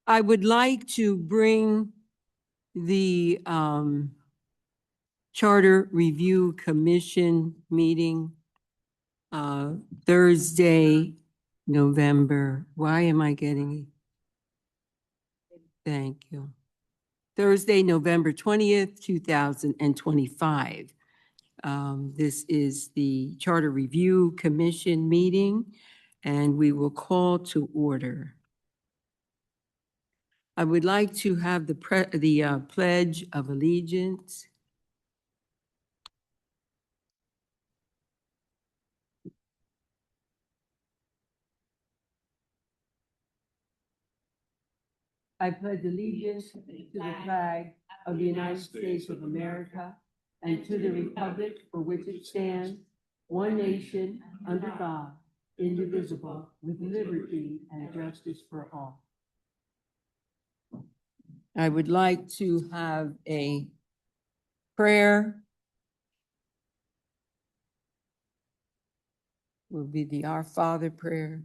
I would like to bring the Charter Review Commission meeting Thursday, November. Why am I getting? Thank you. Thursday, November 20th, 2025. This is the Charter Review Commission meeting, and we will call to order. I would like to have the Pledge of Allegiance. I pledge allegiance to the flag of the United States of America and to the republic for which it stands, one nation, under God, indivisible, with liberty and justice for all. I would like to have a prayer. Will be the Our Father prayer.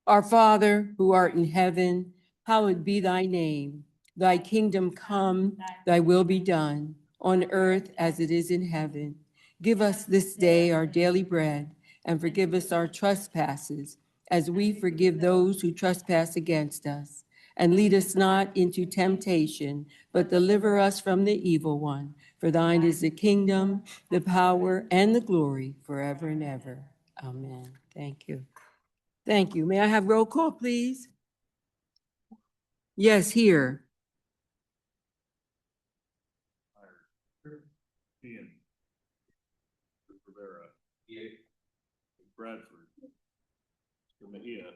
Our Father, who art in heaven, hallowed be thy name. Thy kingdom come, thy will be done, on earth as it is in heaven. Give us this day our daily bread, and forgive us our trespasses, as we forgive those who trespass against us. And lead us not into temptation, but deliver us from the evil one. For thine is the kingdom, the power, and the glory forever and ever. Amen. Thank you. Thank you. May I have roll call, please? Yes, here. Ian. Rivera. Bradford. Mr. Mejia.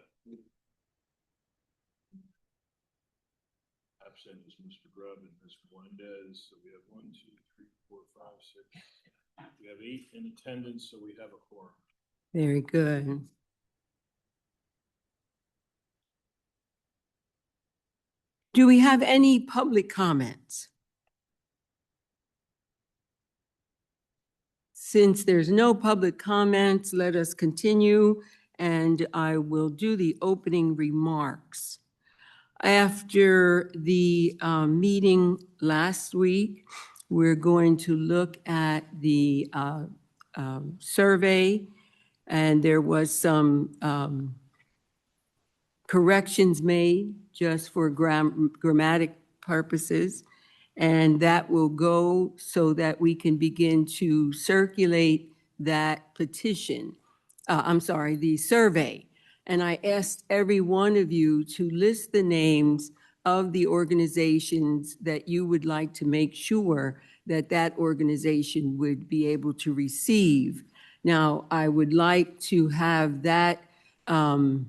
Absent is Mr. Grubb and Mr. Melendez. So we have 1, 2, 3, 4, 5, 6. We have 8 in attendance, so we have a quorum. Very good. Do we have any public comments? Since there's no public comments, let us continue, and I will do the opening remarks. After the meeting last week, we're going to look at the survey, and there was some corrections made just for grammatic purposes. And that will go so that we can begin to circulate that petition. The survey. And I asked every one of you to list the names of the organizations that you would like to make sure that that organization would be able to receive. Now, I would like to have that, I'm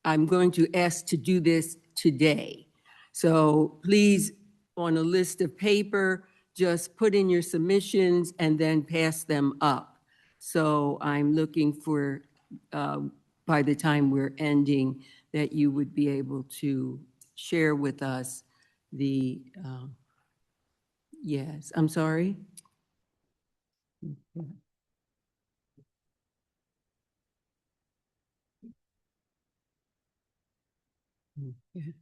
going to ask to do this today. So please, on a list of paper, just put in your submissions and then pass them up. So I'm looking for, by the time we're ending, that you would be able to share with us the, yes, I'm sorry. Okay.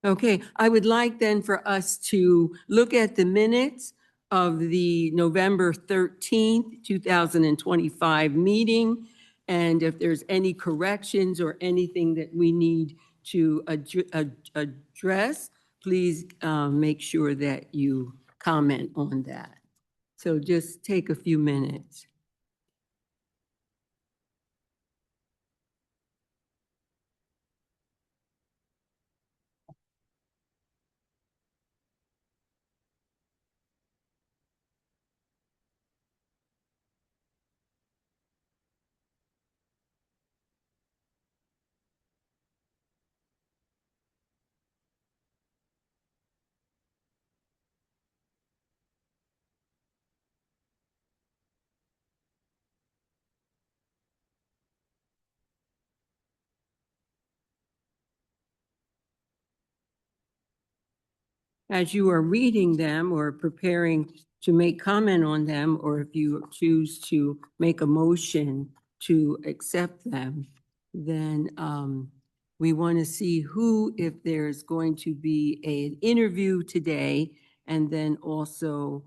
Okay, I would like then for us to look at the minutes of the November 13th, 2025 meeting. And if there's any corrections or anything that we need to address, please make sure that you comment on that. So just take a few minutes. As you are reading them or preparing to make comment on them, or if you choose to make a motion to accept them, then we want to see who, if there's going to be an interview today, and then also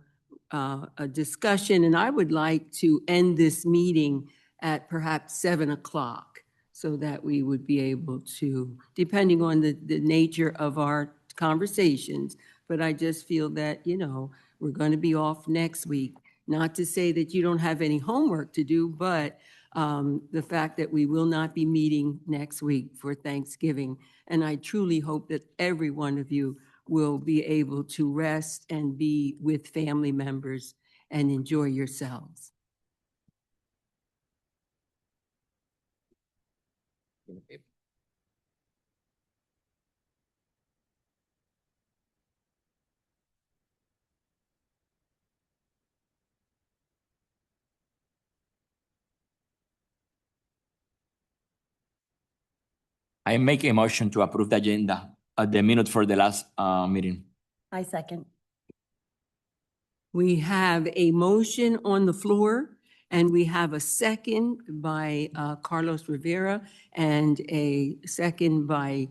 a discussion. And I would like to end this meeting at perhaps 7 o'clock so that we would be able to, depending on the nature of our conversations, but I just feel that, we're going to be off next week. Not to say that you don't have any homework to do, but the fact that we will not be meeting next week for Thanksgiving. And I truly hope that every one of you will be able to rest and be with family members and enjoy yourselves. I make a motion to approve the agenda at the minute for the last meeting. I second. We have a motion on the floor, and we have a second by Carlos Rivera and a second by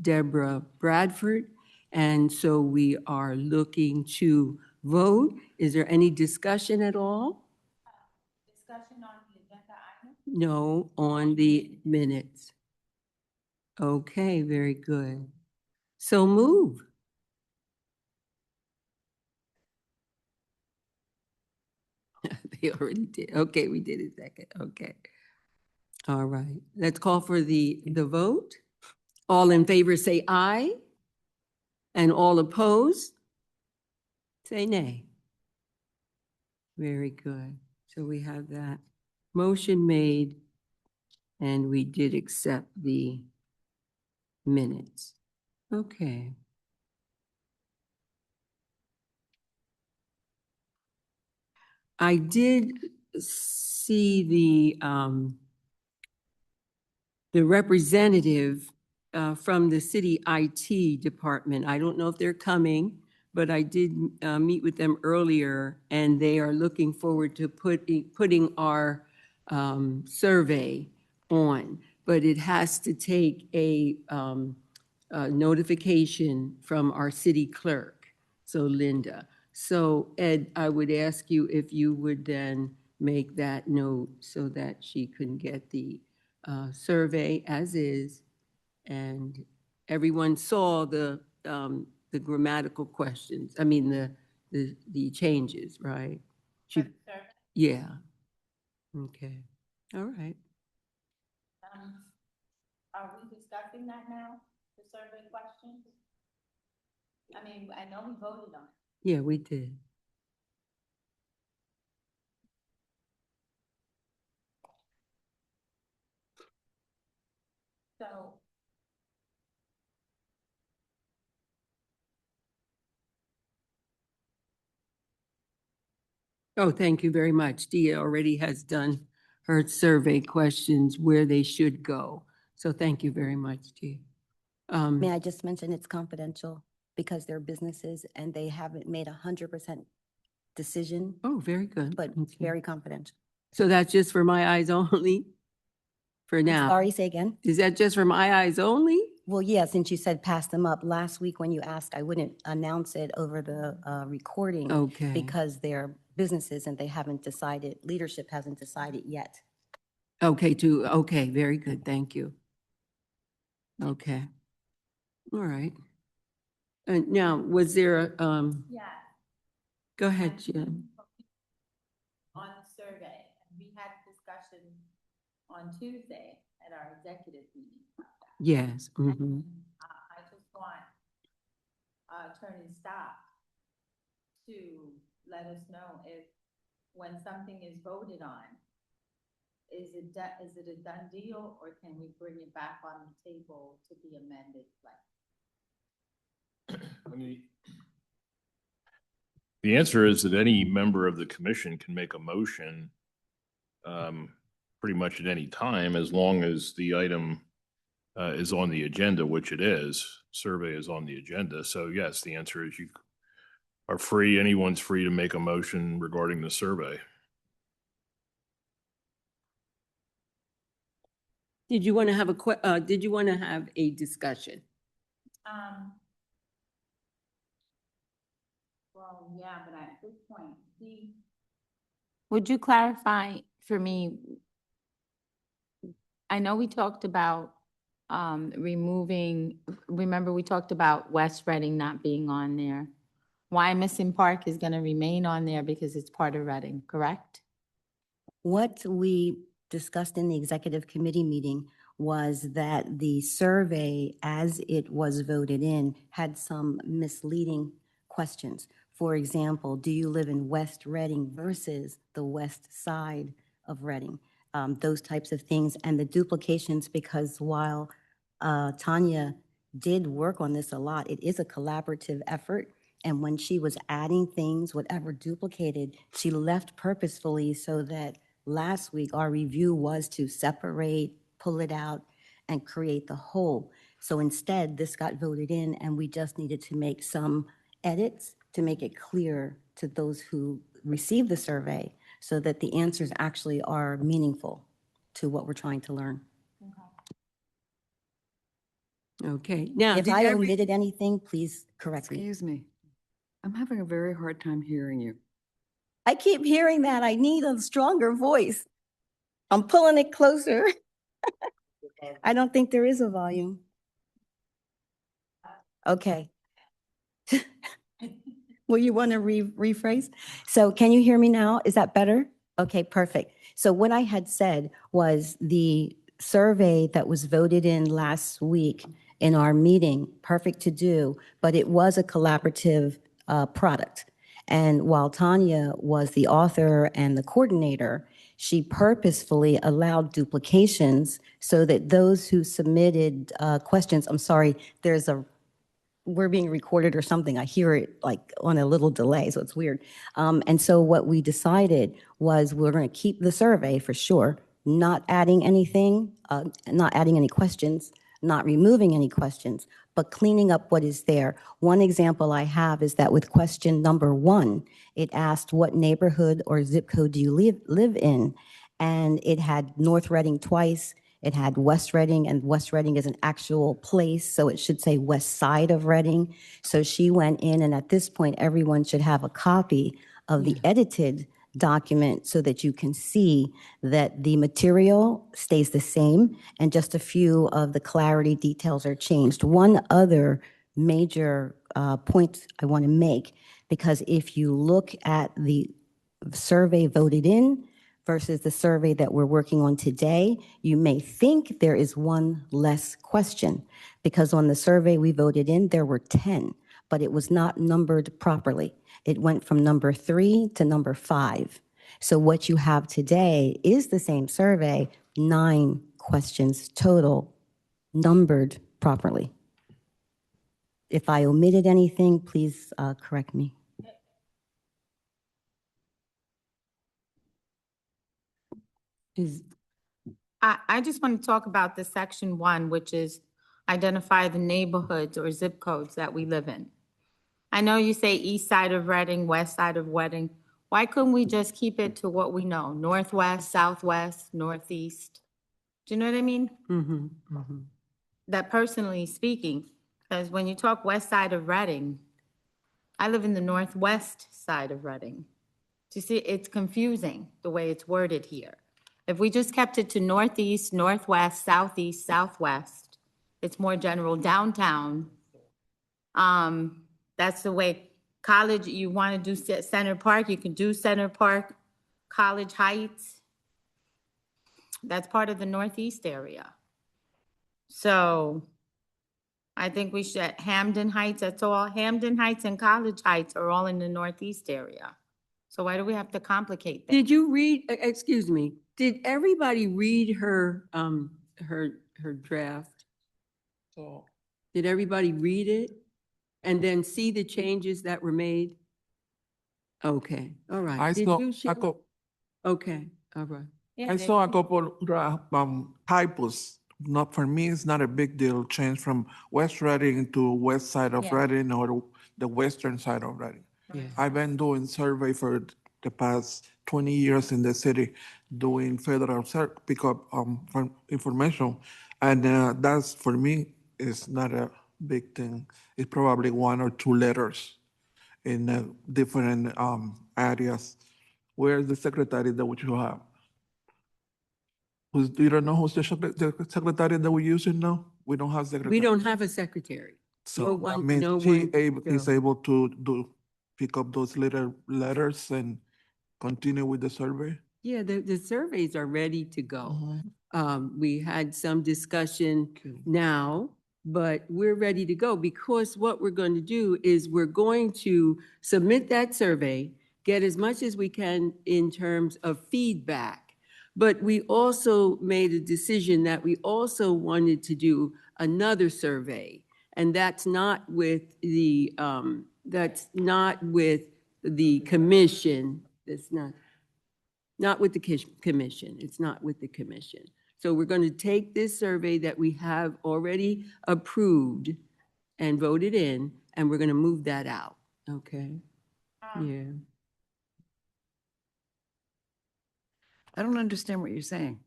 Deborah Bradford. And so we are looking to vote. Is there any discussion at all? Discussion on the agenda item? No, on the minutes. Okay, very good. So move. They already did. Okay, we did it second. Okay. All right. Let's call for the vote. All in favor say aye. And all opposed? Say nay. Very good. So we have that motion made, and we did accept the minutes. Okay. I did see the representative from the city IT department. I don't know if they're coming, but I did meet with them earlier, and they are looking forward to putting our survey on. But it has to take a notification from our city clerk, so Linda. So Ed, I would ask you if you would then make that note so that she can get the survey as is. And everyone saw the grammatical questions, the changes, right? Yeah. Okay, all right. Are we discussing that now, the survey questions? I know we voted on it. Yeah, we did. So. Oh, thank you very much. Dia already has done her survey questions where they should go. So thank you very much, Dia. May I just mention it's confidential because they're businesses and they haven't made 100% decision, Oh, very good. but Okay. very confidential. So that's just for my eyes only for now? Sorry, say again? Is that just for my eyes only? Well, yeah, since you said pass them up, last week when you asked, I wouldn't announce it over the recording Okay. because they're businesses and they haven't decided, leadership hasn't decided yet. Okay, very good. Thank you. Okay. All right. And now, was there a, Yeah. go ahead, Jen. On the survey, and we had a discussion on Tuesday at our executive meeting. Yes. Mhm. I just want Attorney Stock to let us know if, when something is voted on, is it a done deal, or can we bring it back on the table to be amended? The answer is that any member of the commission can make a motion pretty much at any time, as long as the item is on the agenda, which it is. survey is on the agenda. So yes, the answer is you are free, anyone's free to make a motion regarding the survey. Did you want to have did you want to have a discussion? Well, yeah, but at this point, Would you clarify for me? I know we talked about removing, remember we talked about West Reading not being on there. Wyomissing Park is gonna remain on there because it's part of Reading, correct? What we discussed in the executive committee meeting was that the survey, as it was voted in, had some misleading questions. For example, do you live in West Reading versus the west side of Reading? Those types of things, and the duplications, because while Tanya did work on this a lot, it is a collaborative effort. And when she was adding things, whatever duplicated, she left purposefully so that last week our review was to separate, pull it out, and create the whole. So instead, this got voted in, and we just needed to make some edits to make it clear to those who received the survey so that the answers actually are meaningful to what we're trying to learn. Okay, now. If did I every- omitted anything, please correct me. Excuse me. I'm having a very hard time hearing you. I keep hearing that. I need a stronger voice. I'm pulling it closer. I don't think there is a volume. Okay. Well, you want to rephrase? So can you hear me now? Is that better? Okay, perfect. So what I had said was the survey that was voted in last week in our meeting, perfect to do, but it was a collaborative product. And while Tanya was the author and the coordinator, she purposefully allowed duplications so that those who submitted questions, I'm sorry, we're being recorded or something. I hear it like on a little delay, so it's weird. And so what we decided was we're going to keep the survey for sure, not adding anything, not adding any questions, not removing any questions, but cleaning up what is there. One example I have is that with question number 1, it asked what neighborhood or zip code do you live in? And it had North Reading twice. It had West Reading, and West Reading is an actual place, so it should say west side of Reading. So she went in, and at this point, everyone should have a copy of the edited document so that you can see that the material stays the same and just a few of the clarity details are changed. One other major point I want to make, because if you look at the survey voted in versus the survey that we're working on today, you may think there is one less question, because on the survey we voted in, there were 10, but it was not numbered properly. It went from number 3 to number 5. So what you have today is the same survey, 9 questions total, numbered properly. If I omitted anything, please correct me. I just want to talk about the section 1, which is identify the neighborhoods or zip codes that we live in. I know you say east side of Reading, west side of Reading. Why couldn't we just keep it to what we know? Northwest, southwest, northeast? Do you know what I mean? Mhm, mhm. That personally speaking, because when you talk west side of Reading, I live in the northwest side of Reading. Do you see, it's confusing the way it's worded here. If we just kept it to northeast, northwest, southeast, southwest, it's more general downtown. That's the way college, you want to do Center Park, you can do Center Park, College Heights. That's part of the northeast area. So I think we should, Hamden Heights, that's all, Hamden Heights and College Heights are all in the northeast area. So why do we have to complicate things? Did you read, excuse me, did everybody read her, her draft? Did everybody read it and then see the changes that were made? Okay, all right. I Did saw you, a Sheila? Okay, all right. Yeah, I they- saw a couple typos not, for me, it's not a big deal, change from West Reading to west side of Yeah. Reading or the western side of Reading. Yeah. I've been doing survey for the past 20 years in the city, doing federal pickup for information. And that's, for me, is not a big thing. It's probably 1 or 2 letters in different areas. Where's the secretary that we should have? You don't know who's the secretary that we're using now? We don't have secretary. We don't have a secretary. So no that one- means no she one- is no. able to pick up those little letters and continue with the survey? Yeah, the surveys are ready to go. Mhm. We had some discussion now, but we're ready to go because what we're going to do is we're going to submit that survey, get as much as we can in terms of feedback. But we also made a decision that we also wanted to do another survey. And that's not with the commission. That's not with the commission. It's not with the commission. So we're going to take this survey that we have already approved and voted in, and we're going to move that out, okay? Yeah. I don't understand what you're saying.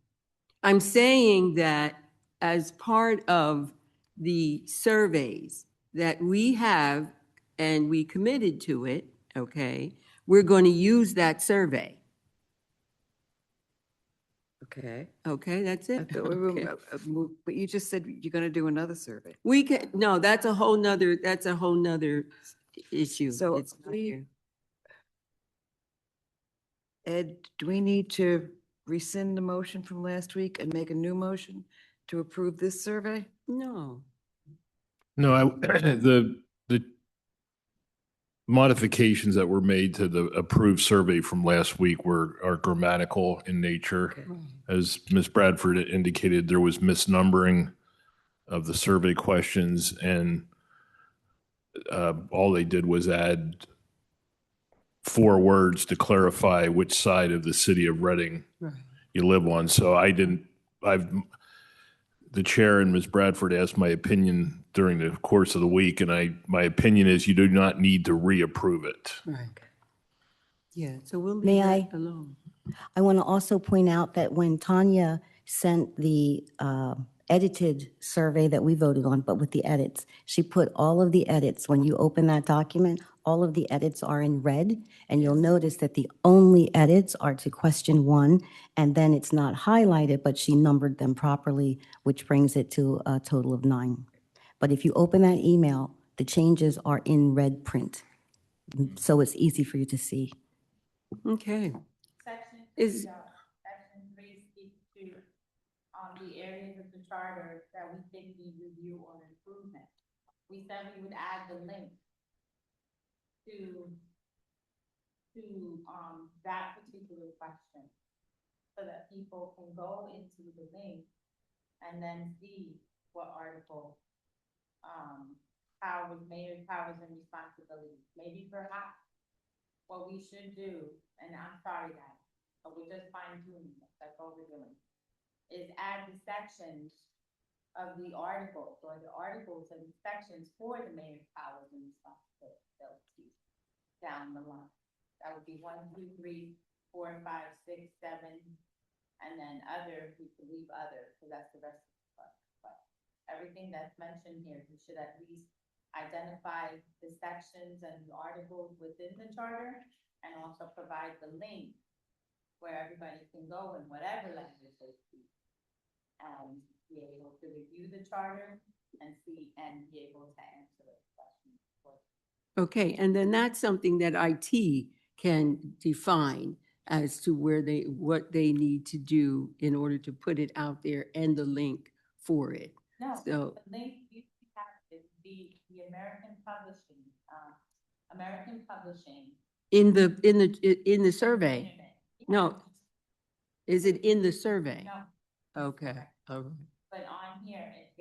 I'm saying that as part of the surveys that we have, and we committed to it, okay, we're going to use that survey. Okay. Okay, that's I it? thought we were, Okay. but you just said you're going to do another survey. We can, no, that's a whole nother issue. So It's not here. Ed, do we need to rescind the motion from last week and make a new motion to approve this survey? No. No, the modifications that were made to the approved survey from last week are grammatical in nature. Okay. As Ms. Bradford indicated, there was misnumbering of the survey questions, and all they did was add 4 words to clarify which side of the city of Reading Right. you live on. So the chair and Ms. Bradford asked my opinion during the course of the week, and my opinion is you do not need to reapprove it. Right. Yeah, so we'll May leave that I? alone. I want to also point out that when Tanya sent the edited survey that we voted on, but with the edits, she put all of the edits, when you open that document, all of the edits are in red, and you'll notice that the only edits are to question 1, and then it's not highlighted, but she numbered them properly, which brings it to a total of 9. But if you open that email, the changes are in red print, so it's easy for you to see. Okay. Section Is- section 3 speaks to, the areas of the charter that we think need review or improvement. We said we would add the link to, that particular question, so that people can go into the link and then see what article, mayor's powers and responsibilities. Maybe perhaps what we should do, and I'm sorry guys, but we're just fine tuning it, that's all we're doing, is add the sections of the articles, or the articles and sections for the mayor's powers and responsibilities down the line. That would be 1, 2, 3, 4, 5, 6, 7, and then other, we could leave other, because that's the rest of the book. But everything that's mentioned here, we should at least identify the sections and the articles within the charter, and also provide the link where everybody can go in whatever language they speak, and be able to review the charter and see, and be able to answer those questions. Okay, and then that's something that IT can define as to what they need to do in order to put it out there and the link for it. No, So- the link you have is the American Publishing. In the survey? Internet. No. Is it in the survey? No, Okay, all right, but on here, it's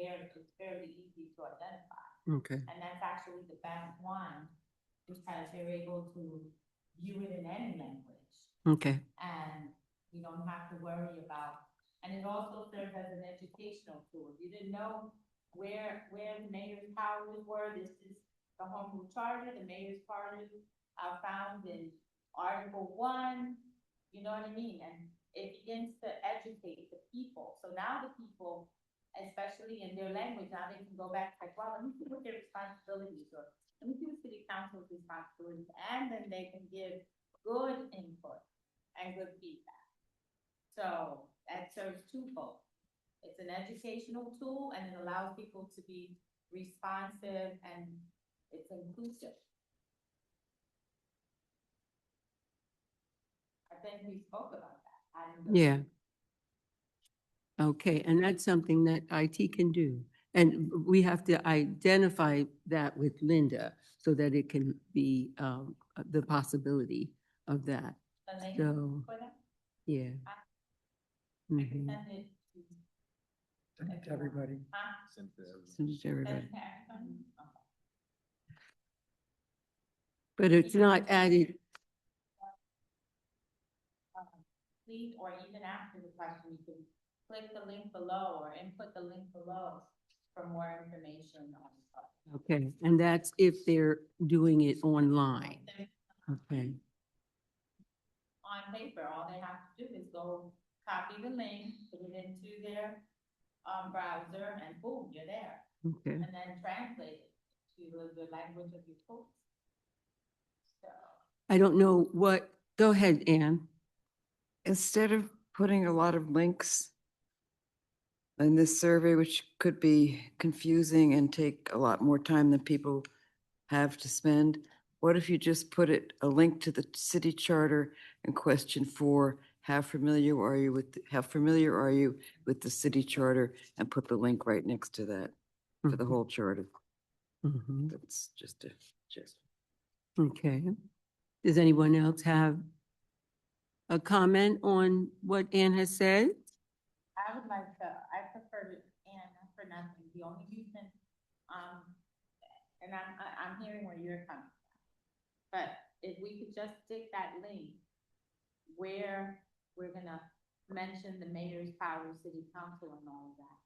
fairly easy to identify. okay. And that's actually the best one, because you're able to view it in any language. Okay, And you don't have to worry about And it also serves as an educational tool. If you didn't know where the mayor's powers were, this is the home rule charter. The mayor's powers are found in Article 1, you know what I mean? And it begins to educate the people. So now the people, especially in their language, now they can go back like, well, let me see what their responsibilities are. Let me see what city council's responsibilities, and then they can give good input and good feedback. So that serves twofold. It's an educational tool and it allows people to be responsive and it's inclusive. I think we spoke about that. Yeah. Okay, and that's something that IT can do. And we have to identify that with Linda so that it can be the possibility of that. The link So, for that, yeah. I can Mhm. send it to. Send it to everybody. Huh? Send it to Send everybody. it to everybody? Okay. But it's not added, Please, or even after the question, you can click the link below or input the link below for more information on stuff. okay, and that's if they're doing it online. Okay, On paper, all they have to do is go copy the link, put it into their browser, and boom, you're there. okay. And then translate it to the language of your folks. So, I don't know what, go ahead, Anne. Instead of putting a lot of links in this survey, which could be confusing and take a lot more time than people have to spend, what if you just put a link to the city charter and question 4, how familiar are you with the city charter, and put the link right next to that for the whole charter? Mhm. That's just a suggestion. Okay. Does anyone else have a comment on what Anne has said? I would like to, I prefer to, and not for nothing, the only reason, and I'm hearing where you're coming from. But if we could just stick that link where we're gonna mention the mayor's power, city council and all of that.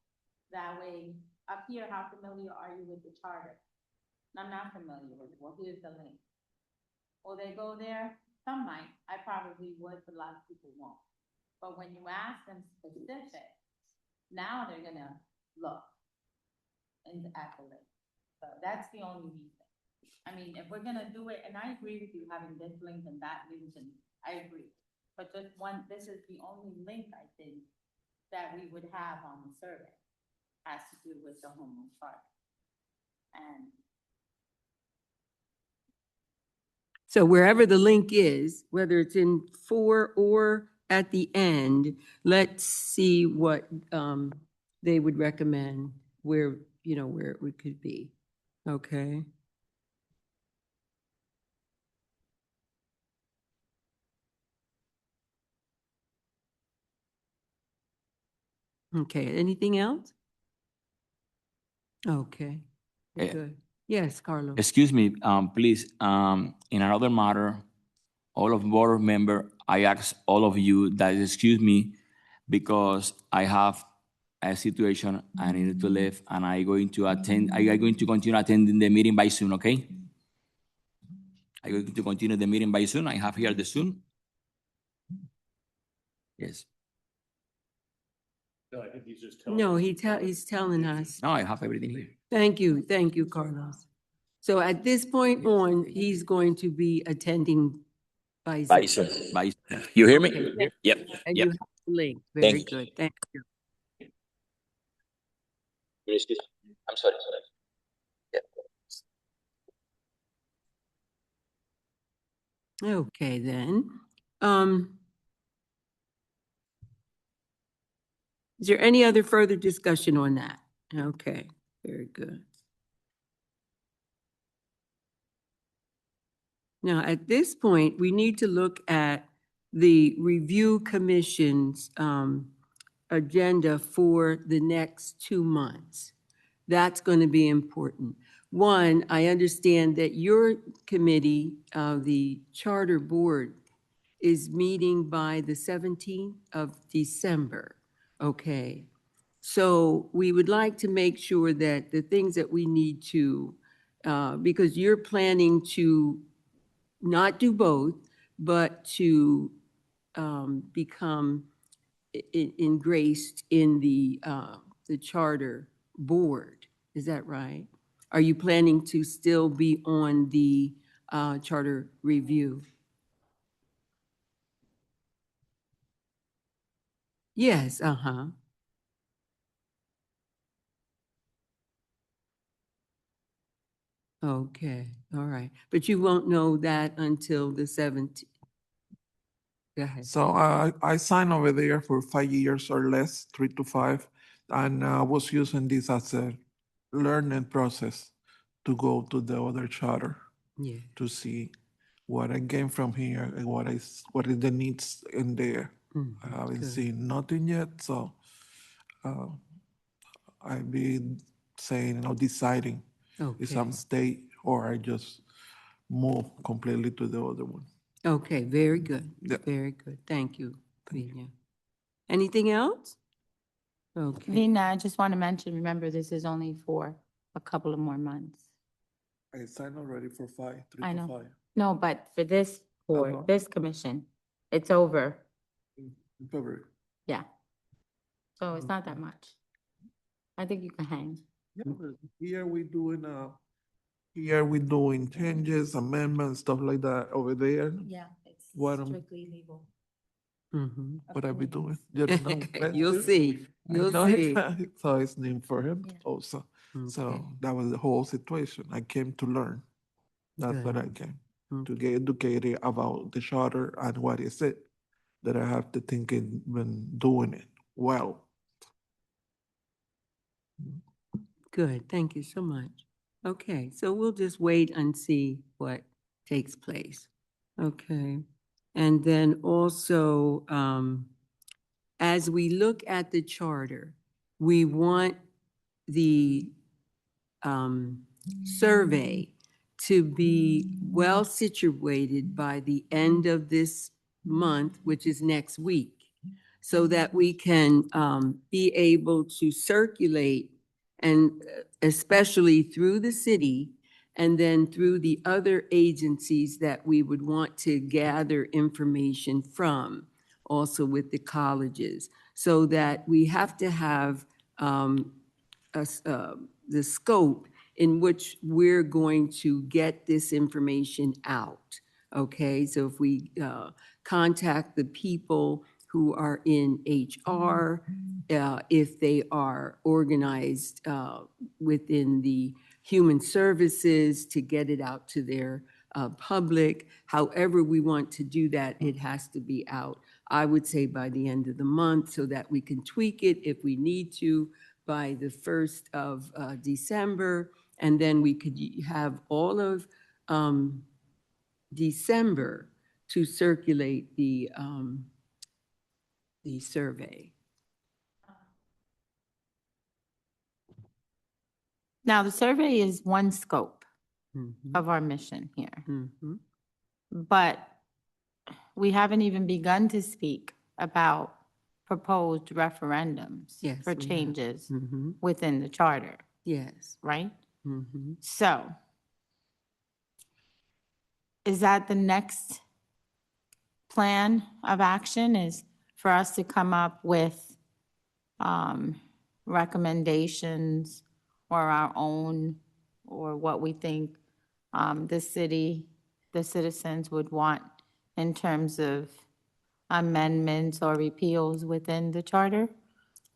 That way, up here, how familiar are you with the charter? I'm not familiar with it. Well, here's the link. Will they go there? Some might. I probably would, but a lot of people won't. But when you ask them specific, now they're gonna look at the link. So that's the only reason. I mean, if we're gonna do it, and I agree with you having this link and that link, and I agree. But just one, this is the only link I think that we would have on the survey, has to do with the home rule charter. And So wherever the link is, whether it's in 4 or at the end, let's see what they would recommend where, you know, where it could be. Okay. Okay, anything else? Okay, Eh, good. Yes, Carlos. Excuse me, please, in another matter, all of board member, I ask all of you that excuse me because I have a situation I need to leave and I going to continue attending the meeting by Zoom, okay? I'm going to continue the meeting by Zoom. I have here the Zoom. Yes. No, I think he's just telling. No, us. he's telling us. No, I have everything here. Thank you, Carlos. So at this point on, he's going to be attending by Zoom. By Zoom. By, you hear me? Okay. Yep, And yep. you have the link. Very Thank you. good, thank you. Excuse me. I'm sorry. Okay, then. Is there any other further discussion on that? Okay, very good. Now, at this point, we need to look at the review commission's agenda for the next 2 months. That's going to be important. One, I understand that your committee, the Charter Board, is meeting by the 17th of December. Okay. So we would like to make sure that the things that we need to, because you're planning to not do both, but to become engraced in the charter board. Is that right? Are you planning to still be on the charter review? Yes, uh-huh. Okay, all right. But you won't know that until the 17th. Go ahead. So I signed over there for 5 years or less, 3 to 5, and I was using this as a learning process to go to the other charter Yeah. to see what I gain from here and what is the needs in there. Mhm, I haven't good. seen nothing yet, so I've been saying, deciding if Okay, I'm stay or I just move completely to the other one. okay, very good, Yeah. very good. Thank you, Vina. Anything else? Okay, Vina, I just want to mention, remember, this is only for a couple of more months. I signed already for 5, 3 I to know. 5 No, but for this board, Uh-huh. this commission, it's over. in February. Yeah. So it's not that much. I think you can hang. Yeah, but here we doing changes, amendments, stuff like that over there. Yeah, it's What, strictly legal. mhm. What I be doing? Just no You'll questions. see, I you'll know see. it. So it's new for him Yeah. also. Okay, So that was the whole situation. I came to learn. That's what good. I came to Okay. get educated about the charter and what is it that I have to think in when doing it well. Good, thank you so much. Okay, so we'll just wait and see what takes place. Okay, and then also, as we look at the charter, we want the survey to be well situated by the end of this month, which is next week, so that we can be able to circulate, and especially through the city and then through the other agencies that we would want to gather information from, also with the colleges, so that we have to have the scope in which we're going to get this information out. Okay, so if we contact the people who are in HR, if they are organized within the human services to get it out to their public, however we want to do that, it has to be out, I would say, by the end of the month, so that we can tweak it if we need to by the 1st of December, and then we could have all of December to circulate the survey. Now, the survey is one scope Mhm, of our mission here, mhm. but we haven't even begun to speak about proposed referendums Yes, for we have. changes Mhm, within the charter, yes. right? Mhm. So is that the next plan of action, is for us to come up with recommendations or our own, or what we think the citizens would want in terms of amendments or repeals within the charter?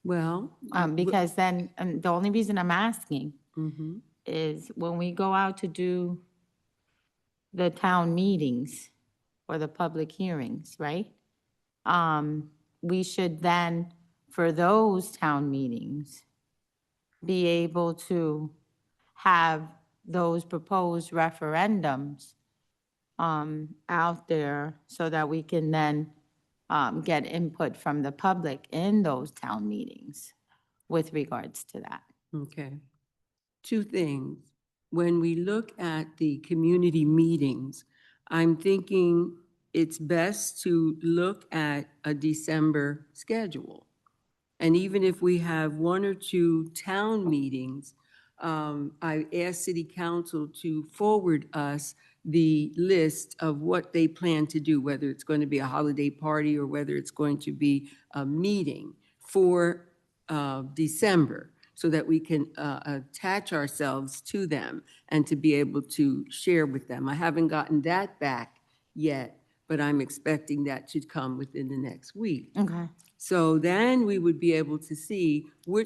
Well. Because then, and the only reason I'm asking Mhm. is when we go out to do the town meetings or the public hearings, right? We should then, for those town meetings, be able to have those proposed referendums out there so that we can then get input from the public in those town meetings with regards to that. Okay. Two things. When we look at the community meetings, I'm thinking it's best to look at a December schedule. And even if we have one or two town meetings, I asked city council to forward us the list of what they plan to do, whether it's going to be a holiday party or whether it's going to be a meeting for December, so that we can attach ourselves to them and to be able to share with them. I haven't gotten that back yet, but I'm expecting that to come within the next week. Okay. So then we would be able to see where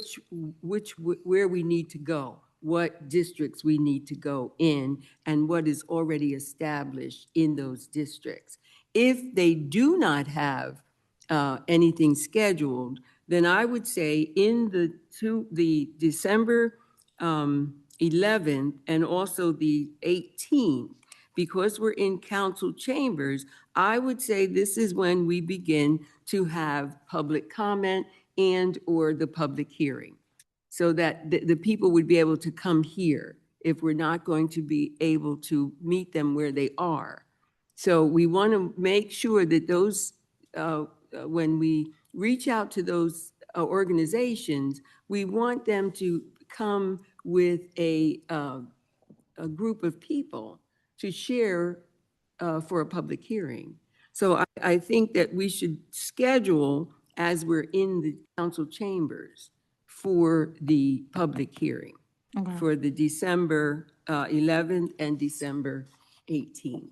we need to go, what districts we need to go in, and what is already established in those districts. If they do not have anything scheduled, then I would say in the December 11th and also the 18th, because we're in council chambers, I would say this is when we begin to have public comment and/or the public hearing, so that the people would be able to come here if we're not going to be able to meet them where they are. So we want to make sure that those, when we reach out to those organizations, we want them to come with a group of people to share for a public hearing. So I think that we should schedule, as we're in the council chambers, for the public hearing Okay. for the December 11th and December 18th.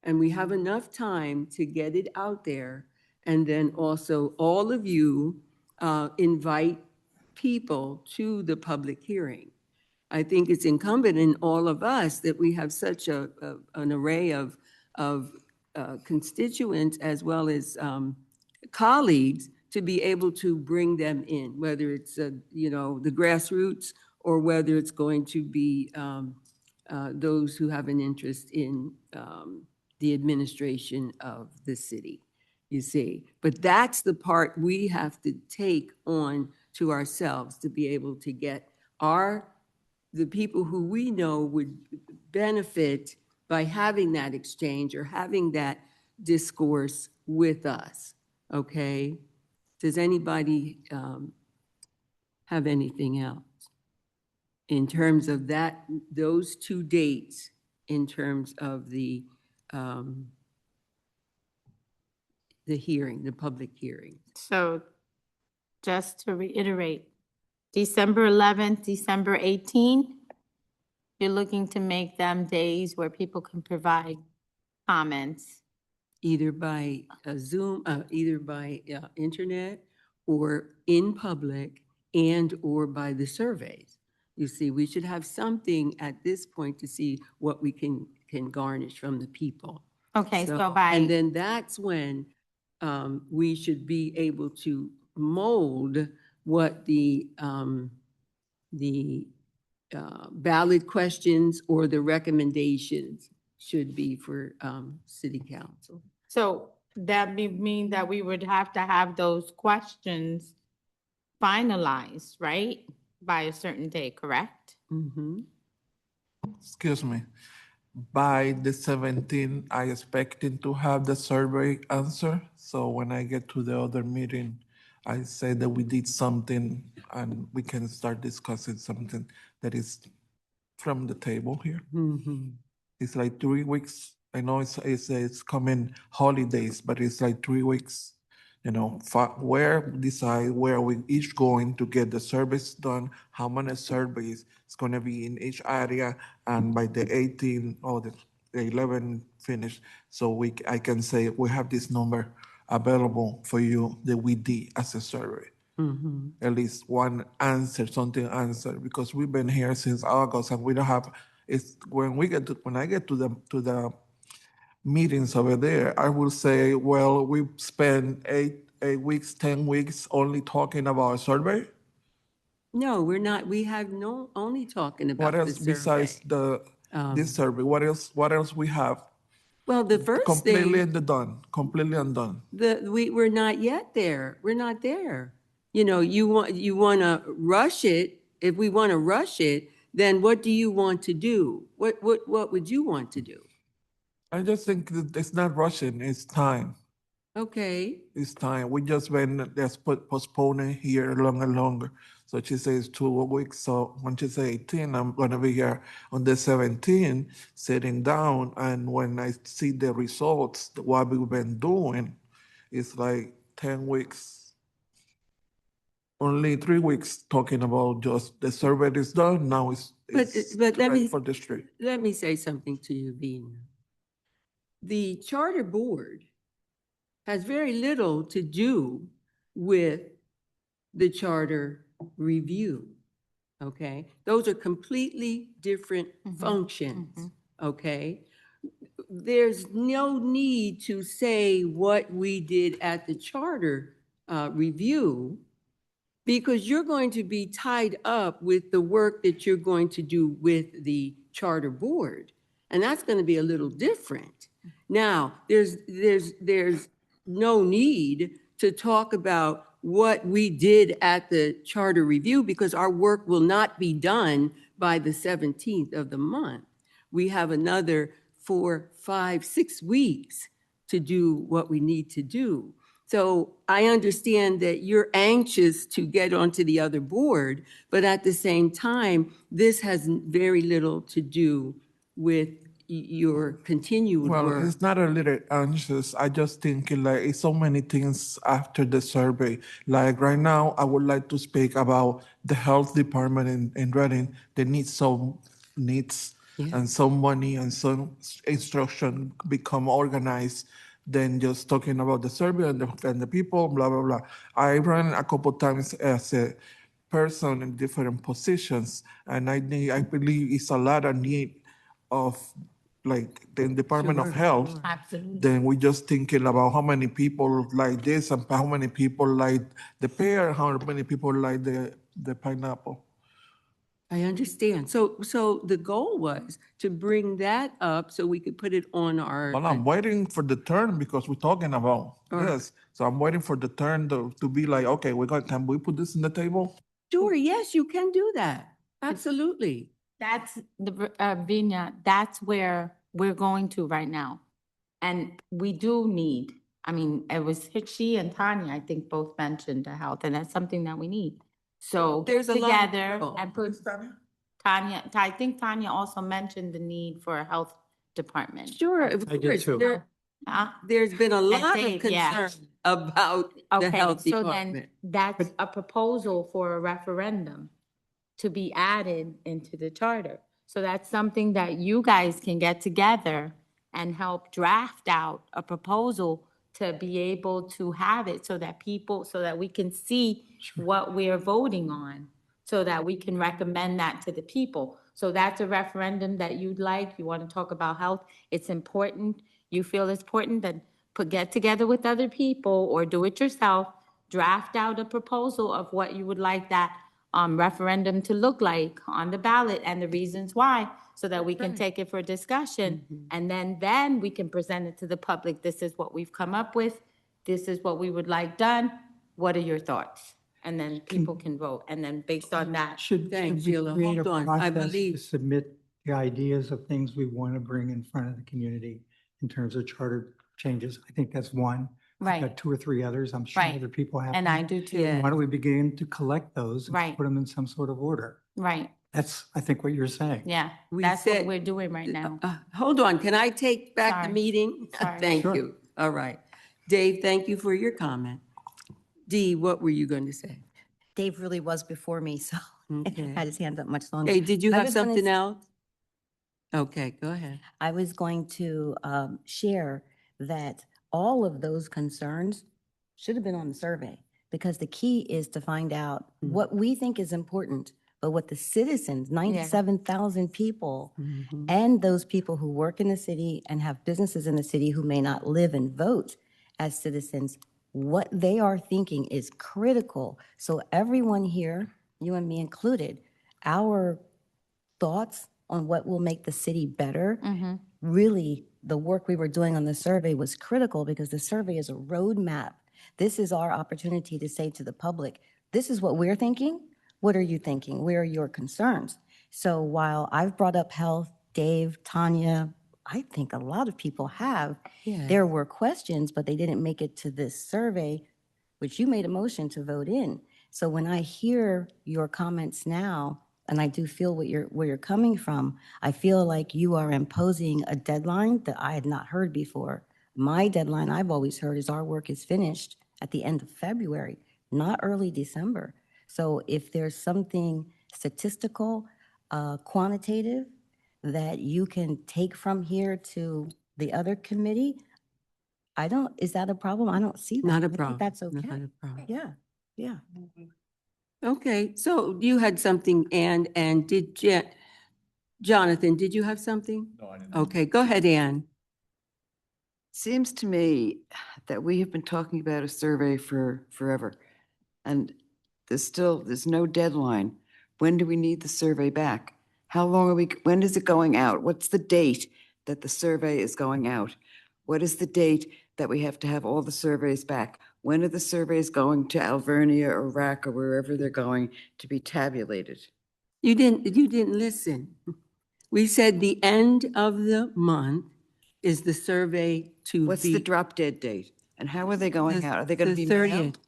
And we have enough time to get it out there. And then also, all of you invite people to the public hearing. I think it's incumbent in all of us that we have such an array of constituents as well as colleagues to be able to bring them in, whether it's, the grassroots or whether it's going to be those who have an interest in the administration of the city, you see. But that's the part we have to take on to ourselves, to be able to get the people who we know would benefit by having that exchange or having that discourse with us, okay? Does anybody have anything else in terms of those two dates, in terms of the hearing, the public hearing? So just to reiterate, December 11th, December 18th, you're looking to make them days where people can provide comments. Either by Zoom, either by internet or in public and/or by the surveys. You see, we should have something at this point to see what we can garnish from the people. Okay, so And by, then that's when we should be able to mold what the ballot questions or the recommendations should be for city council. so that mean that we would have to have those questions finalized, right? By a certain day, correct? Mhm. Excuse me. By the 17th, I expecting to have the survey answer. So when I get to the other meeting, I say that we did something and we can start discussing something that is from the table here. Mhm. It's like 3 weeks. I know it's coming holidays, but it's like 3 weeks. Decide where we each going to get the surveys done, how many surveys it's going to be in each area, and by the 18 or the 11 finish, so I can say we have this number available for you that we did as a survey. Mhm. At least one answer, something answer, because we've been here since August and we don't have. It's when I get to the meetings over there, I will say, well, we spent 8 weeks, 10 weeks only talking about a survey. No, we're not. We have only talking about What the else besides survey. this survey? What else we have? Well, the first Completely thing, completely undone. we're not yet there. We're not there. You want to rush it. If we want to rush it, then what do you want to do? What would you want to do? I just think that it's not rushing, it's time. Okay, It's time. We just been just postponing here longer and longer. So she says 2 weeks. So when she say 18, I'm gonna be here on the 17th, sitting down. And when I see the results, what we've been doing, it's like 10 weeks. Only 3 weeks talking about just the survey is done. Now it's but let ready me, for the street. let me say something to you, Vina. The charter board has very little to do with the charter review. Okay, those are completely different functions. Okay, there's no need to say what we did at the charter review, because you're going to be tied up with the work that you're going to do with the charter board. And that's going to be a little different. Now, there's no need to talk about what we did at the charter review, because our work will not be done by the 17th of the month. We have another 4, 5, 6 weeks to do what we need to do. So I understand that you're anxious to get onto the other board, but at the same time, this has very little to do with your continued Well, work. it's not a little anxious. I just think like it's so many things after the survey. Like right now, I would like to speak about the health department in Reading. They need some needs Yeah. and some money and some instruction become organized than just talking about the survey and the people, blah, blah, blah. I ran a couple times as a person in different positions, and I believe it's a lot of need of like the Department of Health, Absolutely. then we just thinking about how many people like this and how many people like the pear, how many people like the pineapple. I understand. So the goal was to bring that up so we could put it on our. Well, I'm waiting for the turn because we're talking about this. So I'm waiting for the turn to be like, okay, can we put this in the table? Sure, yes, you can do that. Absolutely. That's the, Vina, that's where we're going to right now. And we do need, I mean, it was Hitchie and Tanya, I think both mentioned the health, and that's something that we need. So get There's a lot of together people. and put Tanya, I think Tanya also mentioned the need for a health department. Sure, of I did course. too. There's been a lot of Dave, yeah. concern about the Okay, health so then department. that's a proposal for a referendum to be added into the charter. So that's something that you guys can get together and help draft out a proposal to be able to have it so that people, so that we can see what we're voting on, so that we can recommend that to the people. So that's a referendum that you'd like, you want to talk about health, it's important, you feel it's important, then get together with other people or do it yourself, draft out a proposal of what you would like that referendum to look like on the ballot and the reasons why, so that we can take it for discussion. And then we can present it to the public. This is what we've come up with. This is what we would like done. What are your thoughts? And then people can vote. And then based on that, Should Thanks, we Sheila. create a Hold on. I process to believe- submit the ideas of things we want to bring in front of the community in terms of charter changes? I think that's one. I've Right. got 2 or 3 others. I'm sure Right. other people have. and them. I do too. Yeah. Why don't we begin to collect those and Right. put them in some sort of order? Right, That's, I think, what you're saying. yeah. We That's what said- we're doing right now. Hold on, can I take back the Sorry. meeting? Sorry. Thank Sure. you. All right. Dave, thank you for your comment. Dee, what were you going to say? Dave really was before me, so Okay. had his hand up much longer. Hey, did you I have was gonna something s- else? Okay, go ahead. I was going to share that all of those concerns should have been on the survey, because the key is to find out Mm. what we think is important, but what the citizens, 97,000 people, Mhm. and those people who work in the city and have businesses in the city who may not live and vote as citizens, what they are thinking is critical. So everyone here, you and me included, our thoughts on what will make the city better, Mm-hmm. really, the work we were doing on the survey was critical, because the survey is a roadmap. This is our opportunity to say to the public, this is what we're thinking. What are you thinking? Where are your concerns? So while I've brought up health, Dave, Tanya, I think a lot of people have. Yes. There were questions, but they didn't make it to this survey, which you made a motion to vote in. So when I hear your comments now, and I do feel where you're coming from, I feel like you are imposing a deadline that I had not heard before. My deadline, I've always heard, is our work is finished at the end of February, not early December. So if there's something statistical, quantitative, that you can take from here to the other committee, is that a problem? I don't see that. Not I a think problem. That's Not okay. a problem. Yeah, yeah. Okay, so you had something, and Jonathan, did you have something? No, I didn't. Okay, go ahead, Ann. Seems to me that we have been talking about a survey for forever. And there's no deadline. When do we need the survey back? How long are when is it going out? What's the date that the survey is going out? What is the date that we have to have all the surveys back? When are the surveys going to Alvernia or RAC or wherever they're going to be tabulated? You didn't listen. We said the end of the month is the survey to be. What's the drop dead date? And how are they going out? Are they going to The be 30th. mailed?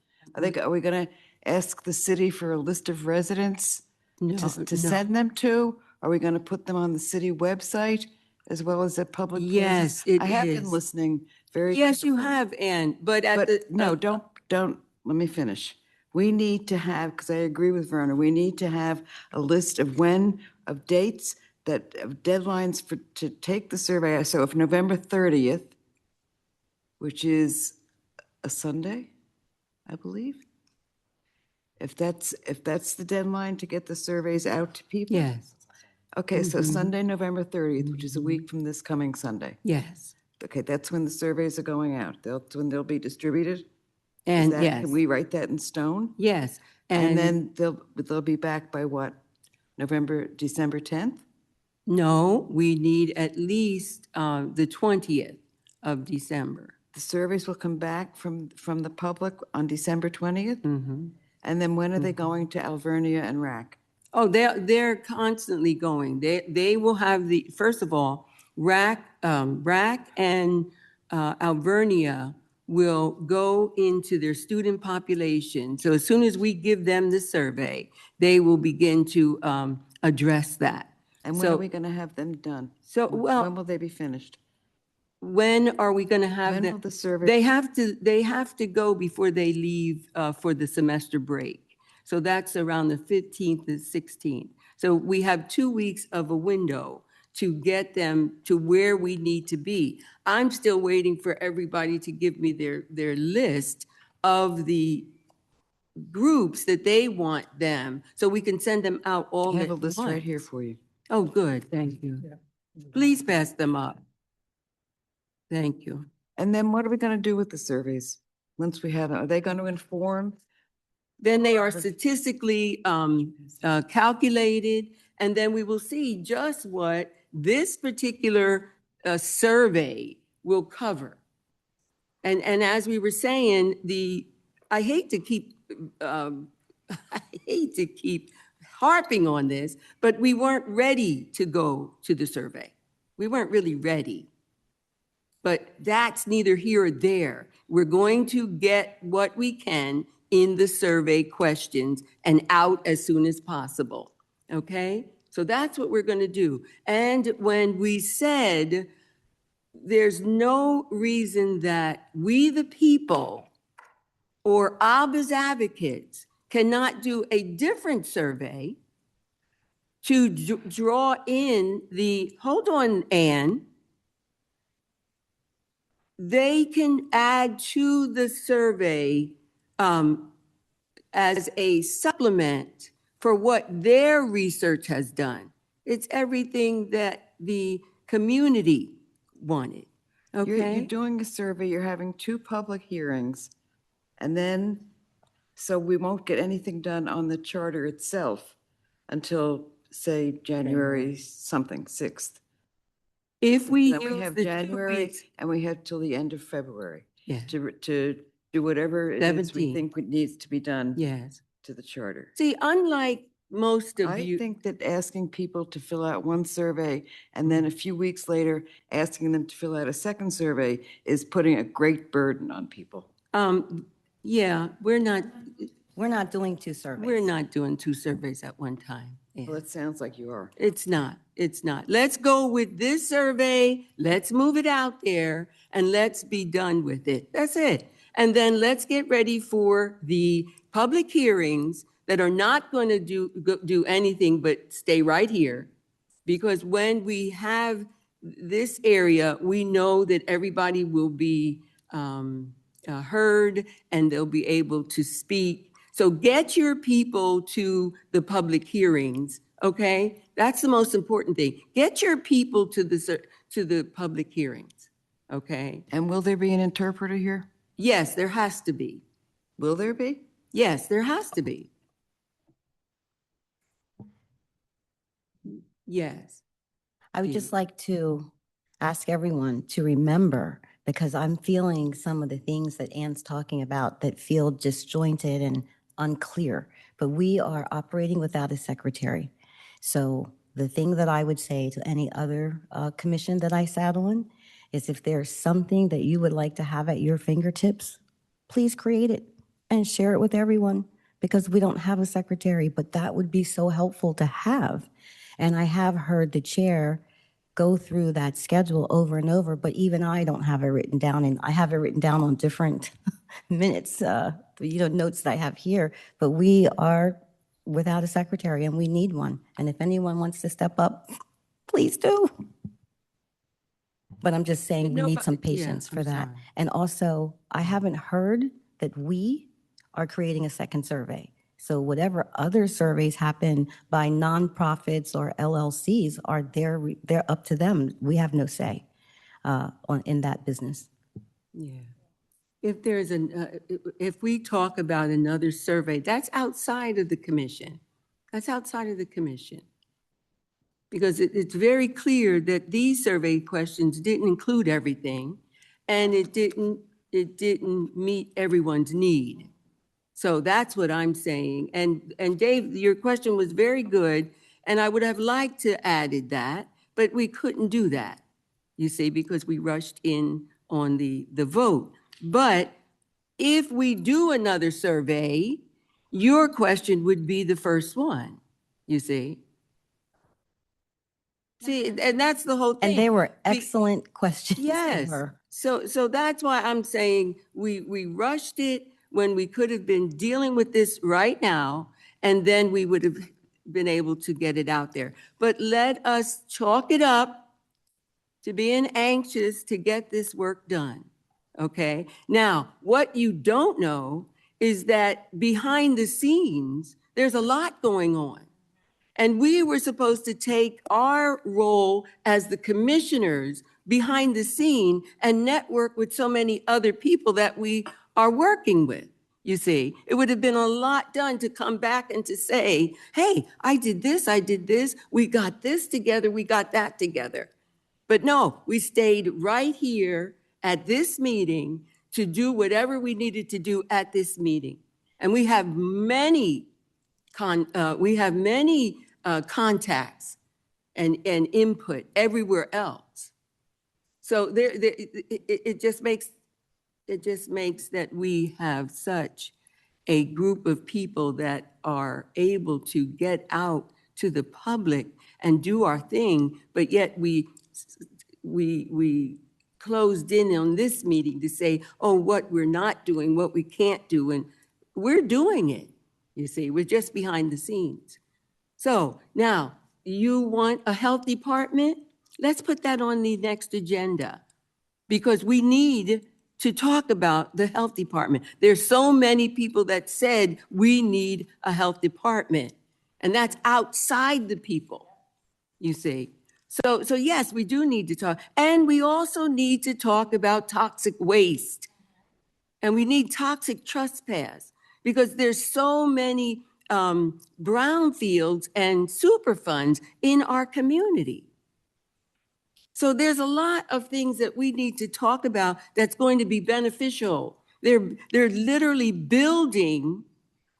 Are we going to ask the city for a list of residents No, to no. send them to? Are we going to put them on the city website as well as at public places? Yes, it I have been is. listening very. Yes, you carefully. have, Ann, but at But the. no, don't, let me finish. We need to have, because I agree with Verna, we need to have a list of of dates of deadlines to take the survey. So if November 30th, which is a Sunday, I believe. If that's the deadline to get the surveys out to people? Yes, Okay, so Mhm. Sunday, November 30th, which is a week from this coming Sunday. yes, Okay, that's when the surveys are going out. When they'll be distributed? Is and that- yes, Can we write that in stone? yes. And then they'll be back by what? December 10th? No, we need at least the 20th of December. The surveys will come back from the public on December 20th? Mhm. And then when are they going to Alvernia and RAC? Oh, they're constantly going. They will have first of all, RAC and Alvernia will go into their student population. So as soon as we give them the survey, they will begin to address that. And when are So- we going to have them done? So, When well, will they be finished? when are we going to have When them? will the survey? They have to go before they leave for the semester break. So that's around the 15th and 16th. So we have 2 weeks of a window to get them to where we need to be. I'm still waiting for everybody to give me their list of the groups that they want them, so we can send them out all I at have a list right once. here for you. Oh, good, thank you. Please pass them up. Thank you. And then what are we going to do with the surveys once we have them? Are they going to inform? Then they are statistically calculated, and then we will see just what this particular survey will cover. And as we were saying, I hate to keep harping on this, but we weren't ready to go to the survey. We weren't really ready. But that's neither here or there. We're going to get what we can in the survey questions and out as soon as possible, okay? So that's what we're going to do. And when we said there's no reason that we, the people, or ABBA's advocates cannot do a different survey to draw in hold on, Ann, they can add to the survey as a supplement for what their research has done. It's everything that the community wanted, You're okay? doing a survey, you're having 2 public hearings, and then, so we won't get anything done on the charter itself until, say, January something, 6th. If we Then we use have the 2 January, weeks, and we have till the end of February yeah, to do whatever it is we 17. think needs to be done yes. to the charter. See, unlike most of I you, think that asking people to fill out one survey and then a few weeks later, asking them to fill out a second survey is putting a great burden on people. yeah, We're not doing two surveys. we're not doing two surveys at one time. Ann. Well, it sounds like you are. It's not. It's not. Let's go with this survey. Let's move it out there and let's be done with it. That's it. And then let's get ready for the public hearings that are not going to do anything but stay right here. Because when we have this area, we know that everybody will be heard and they'll be able to speak. So get your people to the public hearings, okay? That's the most important thing. Get your people to the public hearings, okay? And will there be an interpreter here? Yes, there has to be. Will there be? Yes, there has to be. Yes. I would just like to ask everyone to remember, because I'm feeling some of the things that Ann's talking about that feel disjointed and unclear, but we are operating without a secretary. So the thing that I would say to any other commission that I sat on is if there's something that you would like to have at your fingertips, please create it and share it with everyone, because we don't have a secretary, but that would be so helpful to have. And I have heard the chair go through that schedule over and over, but even I don't have it written down, and I have it written down on different minutes, notes that I have here, but we are without a secretary and we need one. And if anyone wants to step up, please do. But I'm just saying we need some patience for that. And also, I haven't heard that we are creating a second survey. So whatever other surveys happen by nonprofits or LLCs are they're up to them. We have no say in that business. Yeah. If there's if we talk about another survey, that's outside of the commission. That's outside of the commission. Because it's very clear that these survey questions didn't include everything, and it didn't meet everyone's need. So that's what I'm saying. And Dave, your question was very good, and I would have liked to added that, but we couldn't do that, you see, because we rushed in on the vote. But if we do another survey, your question would be the first one, you see. See, and that's the whole thing. And they were excellent questions. They Yes. were. So that's why I'm saying we rushed it when we could have been dealing with this right now, and then we would have been able to get it out there. But let us chalk it up to being anxious to get this work done, okay? Now, what you don't know is that behind the scenes, there's a lot going on. And we were supposed to take our role as the commissioners behind the scene and network with so many other people that we are working with, you see. It would have been a lot done to come back and to say, hey, I did this, we got this together, we got that together. But no, we stayed right here at this meeting to do whatever we needed to do at this meeting. And we have many contacts and input everywhere else. So it just makes that we have such a group of people that are able to get out to the public and do our thing, but yet we closed in on this meeting to say, oh, what we're not doing, what we can't do, and we're doing it, you see. We're just behind the scenes. So now, you want a health department? Let's put that on the next agenda, because we need to talk about the health department. There's so many people that said we need a health department, and that's outside the people, you see. So yes, we do need to talk. And we also need to talk about toxic waste. And we need toxic trespass, because there's so many brownfields and superfunds in our community. So there's a lot of things that we need to talk about that's going to be beneficial. They're literally building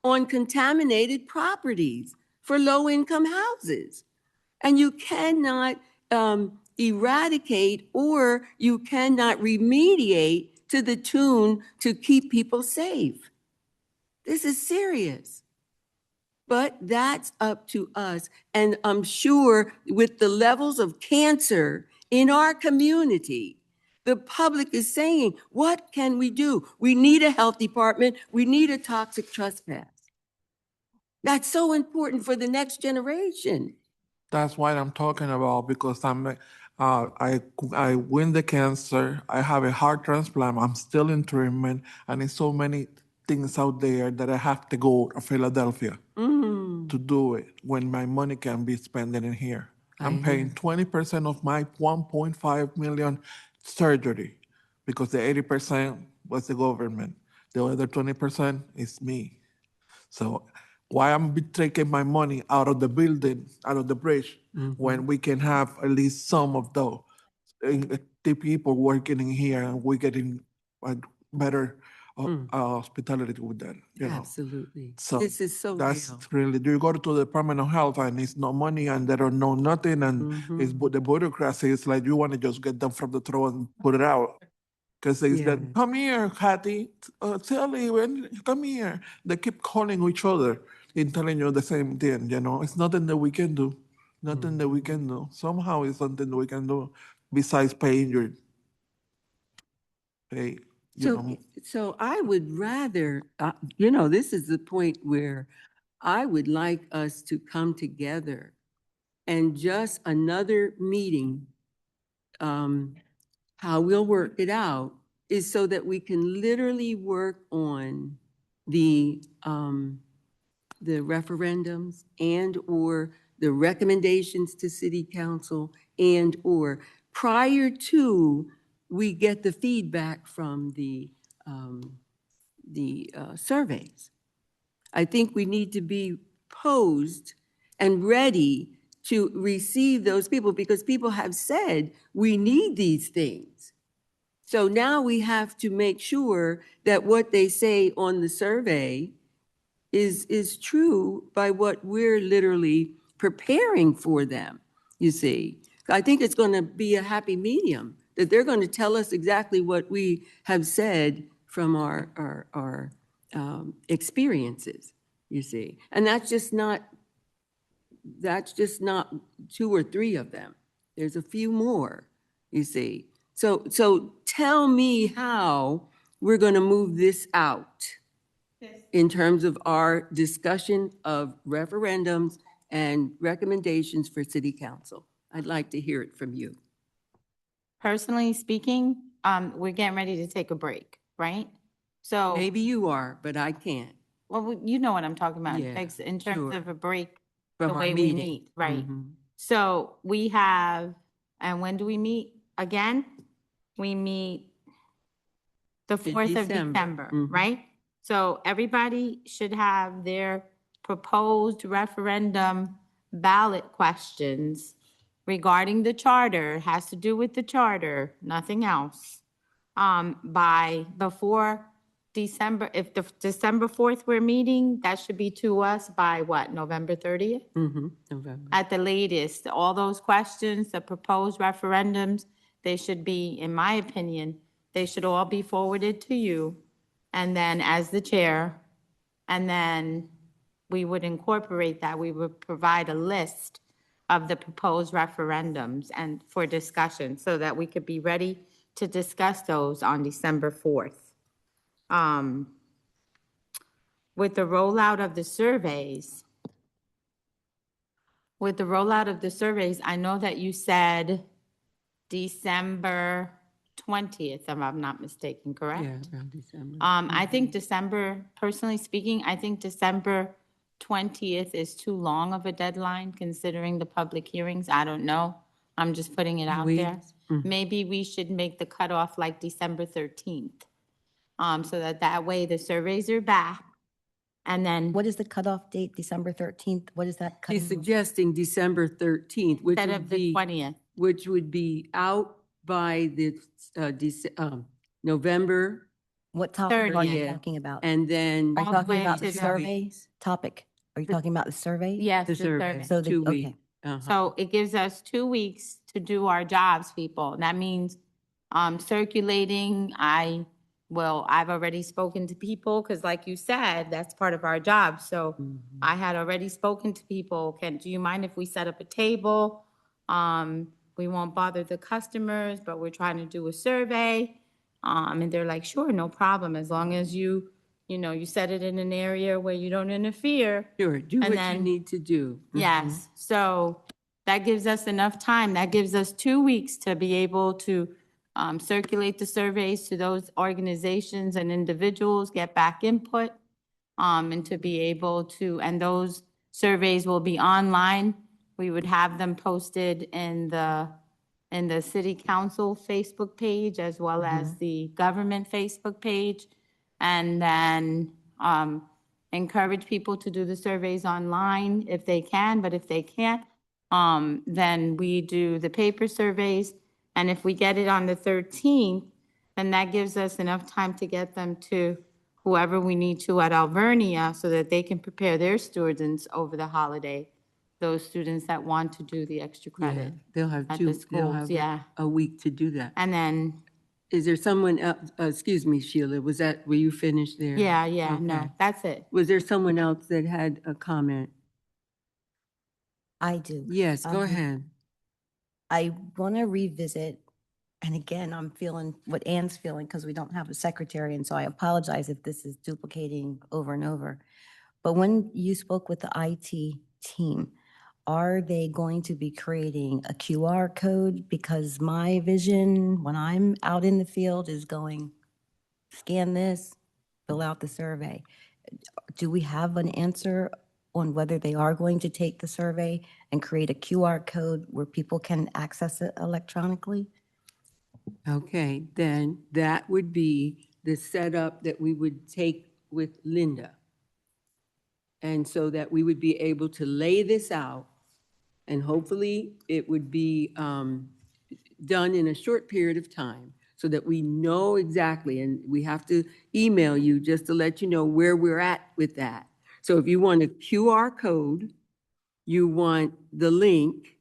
on contaminated properties. for low-income houses. And you cannot eradicate or you cannot remediate to the tune to keep people safe. This is serious. But that's up to us. And I'm sure with the levels of cancer in our community, the public is saying, what can we do? We need a health department. We need a toxic trespass. That's so important for the next generation. That's what I'm talking about because I win the cancer. I have a heart transplant. I'm still in treatment, and there's so many things out there that I have to go to Philadelphia to do it when my money can be spent in here. I'm paying 20% of my 1.5 million surgery because the 80% was the government. The other 20% is me. So why I'm taking my money out of the building, out of the bridge, when we can have at least some of the people working in here and we're getting better hospitality with that, you know. Absolutely. So This is so that's real. really, you go to the Department of Health and it's no money and they don't know nothing and it's the bureaucracy. It's like you want to just get them from the throat and put it out. Because they Yeah. said, come here, Hattie, Sally, come here. They keep calling each other and telling you the same thing, you know. It's nothing that we can do. Nothing that we can do. Somehow it's something that we can do besides paying your pay. You know. So I would rather, this is the point where I would like us to come together and just another meeting, how we'll work it out is so that we can literally work on the referendums and/or the recommendations to city council and/or prior to we get the feedback from the surveys. I think we need to be posed and ready to receive those people because people have said we need these things. So now we have to make sure that what they say on the survey is true by what we're literally preparing for them, you see. I think it's going to be a happy medium, that they're going to tell us exactly what we have said from our experiences, you see. And that's just not two or three of them. There's a few more, you see. So tell me how we're going to move this out in terms of our discussion of referendums and recommendations for city council. I'd like to hear it from you. Personally speaking, we're getting ready to take a break, right? So, Maybe you are, but I can't. well, you know what I'm talking about, Yeah, like, in terms sure. of a break, From the our way we meeting. meet, right? Mhm. So we have, and when do we meet again? We meet the 4th of December. December, Mhm. right? So everybody should have their proposed referendum ballot questions regarding the charter, has to do with the charter, nothing else. By before December, if the December 4th we're meeting, that should be to us by what, November 30th? November. At the latest, all those questions, the proposed referendums, they should be, in my opinion, they should all be forwarded to you. And then as the chair, and then we would incorporate that, we would provide a list of the proposed referendums and for discussion so that we could be ready to discuss those on December 4th. With the rollout of the surveys, I know that you said December 20th, if I'm not mistaken, correct? Yeah, around December. I think December, personally speaking, I think December 20th is too long of a deadline considering the public hearings. I don't know. I'm just putting it out there. Weeks. Mhm. Maybe we should make the cutoff like December 13th. So that way the surveys are back. And then What is the cutoff date, December 13th? What is that? He's cutting off? suggesting December 13th, which instead would of the be, 20th. which would be out by the November, What topic are you 30th. talking about? and then Are you all the talking way about to the the- surveys topic? Are you talking about the survey? Yes, The the survey, survey. So the- 2 okay. weeks. Uh-huh. So it gives us 2 weeks to do our jobs, people. That means circulating, I've already spoken to people, because like you said, that's part of our job. So I had already spoken to people. Do you mind if we set up a table? We won't bother the customers, but we're trying to do a survey. And they're like, sure, no problem, as long as you set it in an area where you don't interfere. Sure, do And what you then- need to do. Yes, so that gives us enough time. That gives us 2 weeks to be able to circulate the surveys to those organizations and individuals, get back input, and to be able to, and those surveys will be online. We would have them posted in the city council Facebook page as well as the government Facebook page. And then encourage people to do the surveys online if they can, but if they can't, then we do the paper surveys. And if we get it on the 13th, then that gives us enough time to get them to whoever we need to at Alvernia so that they can prepare their students over the holiday, those students that want to do the extra Yeah, credit. they'll have at two, the they'll schools, have yeah. a week to do that. And then, Is there someone else, excuse me, Sheila, were you finished there? yeah, no, Okay. that's it. Was there someone else that had a comment? I do. Yes, go Um, ahead. I want to revisit, and again, I'm feeling what Ann's feeling because we don't have a secretary, and so I apologize if this is duplicating over and over. But when you spoke with the IT team, are they going to be creating a QR code? Because my vision when I'm out in the field is going, scan this, fill out the survey. Do we have an answer on whether they are going to take the survey and create a QR code where people can access it electronically? Okay, then that would be the setup that we would take with Linda. And so that we would be able to lay this out, and hopefully it would be done in a short period of time so that we know exactly, and we have to email you just to let you know where we're at with that. So if you want a QR code, you want the link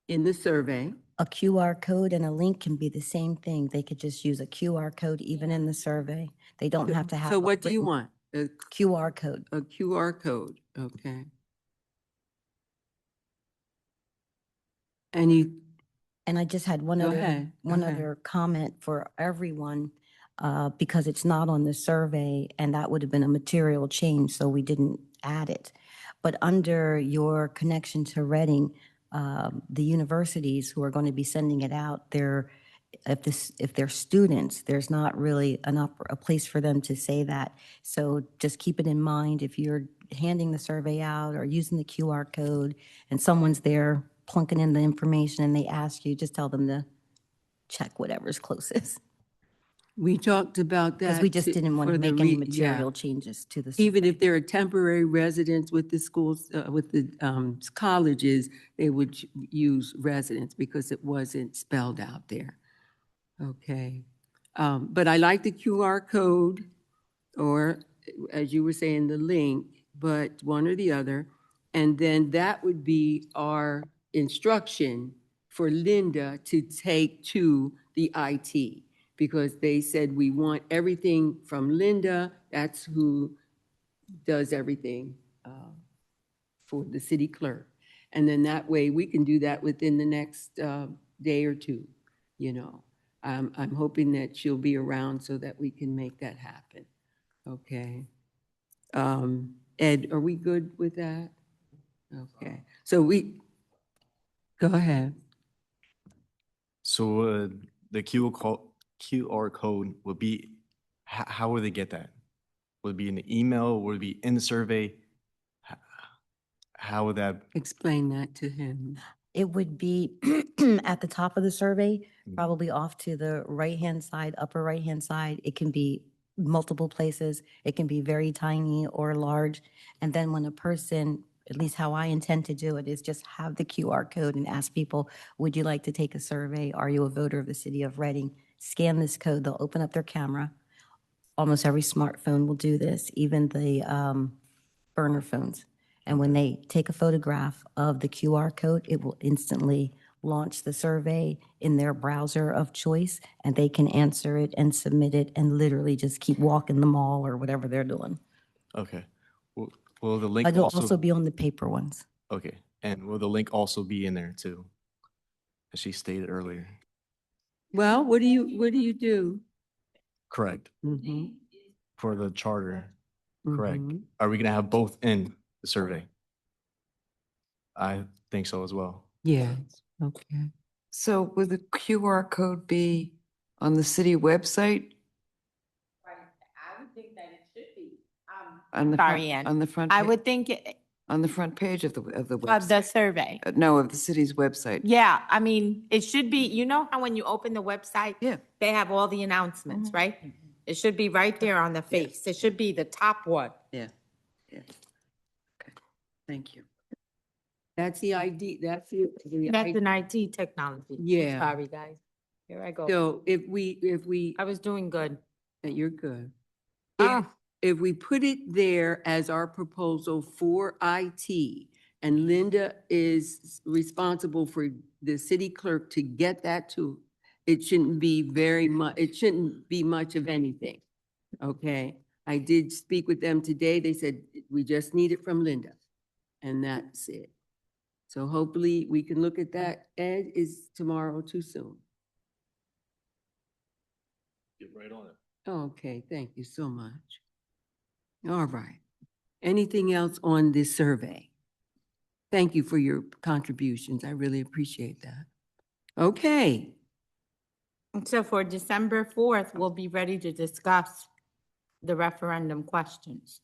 in the survey. A QR code and a link can be the same thing. They could just use a QR code even in the survey. They don't have to have. So a what do you written want? QR code. A QR code, okay. And I just had one Go other, ahead, go one ahead. other comment for everyone, because it's not on the survey, and that would have been a material change, so we didn't add it. But under your connection to Reading, the universities who are going to be sending it out, if they're students, there's not really a place for them to say that. So just keep it in mind if you're handing the survey out or using the QR code and someone's there plunking in the information and they ask you, just tell them to check whatever's closest. We talked about that. Because we just didn't want for to the make any yeah. material changes to the. Even survey. if they're temporary residents with the schools, with the colleges, they would use residents because it wasn't spelled out there. Okay. But I like the QR code, or as you were saying, the link, but one or the other. And then that would be our instruction for Linda to take to the IT, because they said we want everything from Linda. That's who does everything for the city clerk. And then that way we can do that within the next day or two, you know. I'm hoping that she'll be around so that we can make that happen. Okay. Ed, are we good with that? Okay. So go ahead. So the QR code will be, how will they get that? Will it be in the email? Will it be in the survey? How would that? Explain that to him. It would be at the top of the survey, probably off to the right-hand side, upper right-hand side. It can be multiple places. It can be very tiny or large. And then when a person, at least how I intend to do it, is just have the QR code and ask people, would you like to take a survey? Are you a voter of the city of Reading? Scan this code. They'll open up their camera. Almost every smartphone will do this, even the burner phones. And when they take a photograph of the QR code, it will instantly launch the survey in their browser of choice, and they can answer it and submit it and literally just keep walking the mall or whatever they're doing. Okay. Will the link But it'll also also, be on the paper ones. okay, and will the link also be in there too? As she stated earlier. Well, what do you do? Correct. Mhm, For the charter, correct. mhm. Are we gonna have both in the survey? I think so as well. Yes, okay. So will the QR code be on the city website? Right, I would think that it should be. On the Sorry, front- Ann. On the front, I pa- would think on the front page of the of the website? survey. No, of the city's website. Yeah, I mean, it should be, you know how when you open the website? Yeah. They have all the announcements, Mhm. right? It should be right there on the face. It should be the top one. Yeah. Okay. Thank you. That's the ID, that's the. That's an IT technology. I'm Yeah. Sorry, guys. Here I go. So if we, I was doing good. you're good. Ah. If we put it there as our proposal for IT, and Linda is responsible for the city clerk to get that to, it shouldn't be it shouldn't be much of anything. Okay? I did speak with them today. They said, we just need it from Linda. And that's it. So hopefully we can look at that. Ed, is tomorrow too soon? Get right on it. Okay, thank you so much. All right. Anything else on this survey? Thank you for your contributions. I really appreciate that. Okay, So for December 4th, we'll be ready to discuss the referendum questions.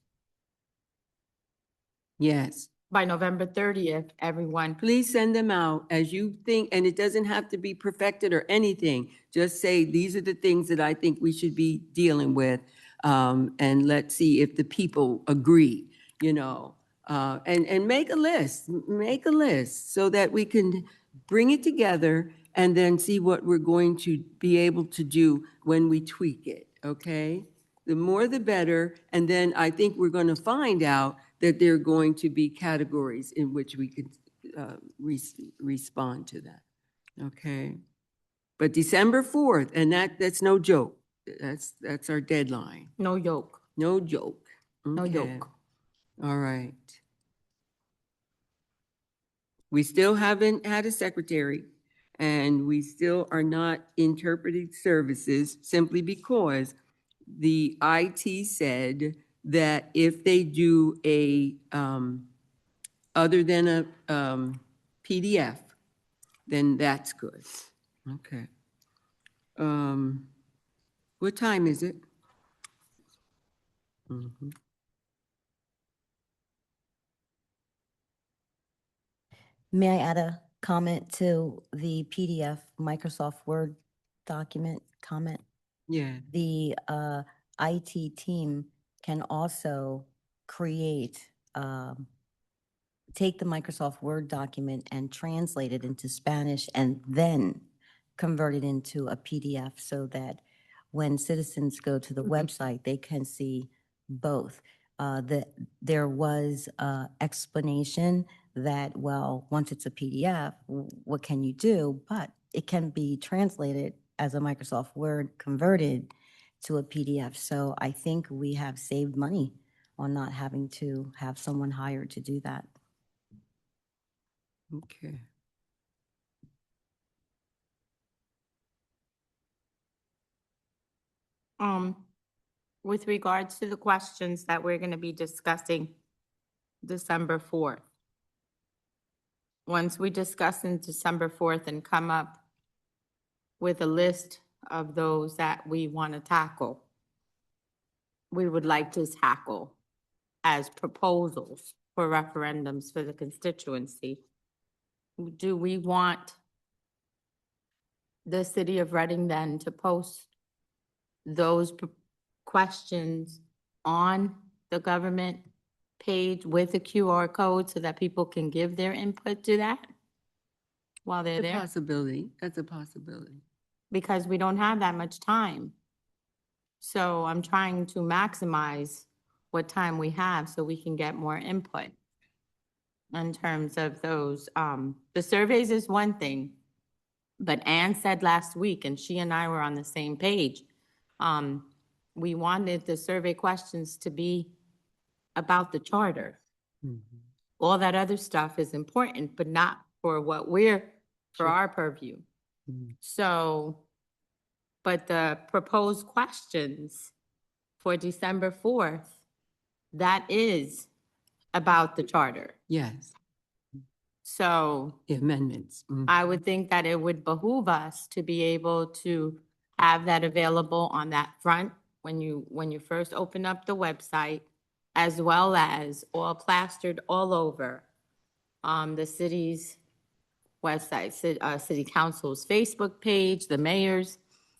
yes. By November 30th, everyone, Please send them out as you think, and it doesn't have to be perfected or anything. Just say, these are the things that I think we should be dealing with. And let's see if the people agree, you know. And make a list so that we can bring it together and then see what we're going to be able to do when we tweak it, okay? The more the better, and then I think we're going to find out that there are going to be categories in which we could respond to that, okay? But December 4th, and that's no joke. That's our deadline. no yoke, No joke. no Okay. yoke. All right. We still haven't had a secretary, and we still are not interpreting services simply because the IT said that if they do other than a PDF, then that's good. Okay. What time is it? Mhm. May I add a comment to the PDF Microsoft Word document comment? Yeah. The IT team can also create, take the Microsoft Word document and translate it into Spanish and then convert it into a PDF so that when citizens go to the website, they can see both. There was explanation that, well, once it's a PDF, what can you do? But it can be translated as a Microsoft Word, converted to a PDF. So I think we have saved money on not having to have someone hired to do that. Okay. With regards to the questions that we're going to be discussing December 4th. Once we discuss in December 4th and come up with a list of those that we want to tackle, we would like to tackle as proposals for referendums for the constituency. Do we want the city of Reading then to post those questions on the government page with a QR code so that people can give their input to that while they're That's a there? possibility. That's a possibility. Because we don't have that much time. So I'm trying to maximize what time we have so we can get more input. in terms of those. The surveys is one thing, but Ann said last week, and she and I were on the same page, we wanted the survey questions to be about the charter. All that other stuff is important, but not for what we're, for our purview. So, but the proposed questions for December 4th, that is about the charter. Yes, So the amendments. I would think that it would behoove us to be able to have that available on that front when you first open up the website, as well as all plastered all over the city's website, city council's Facebook page, the mayor's,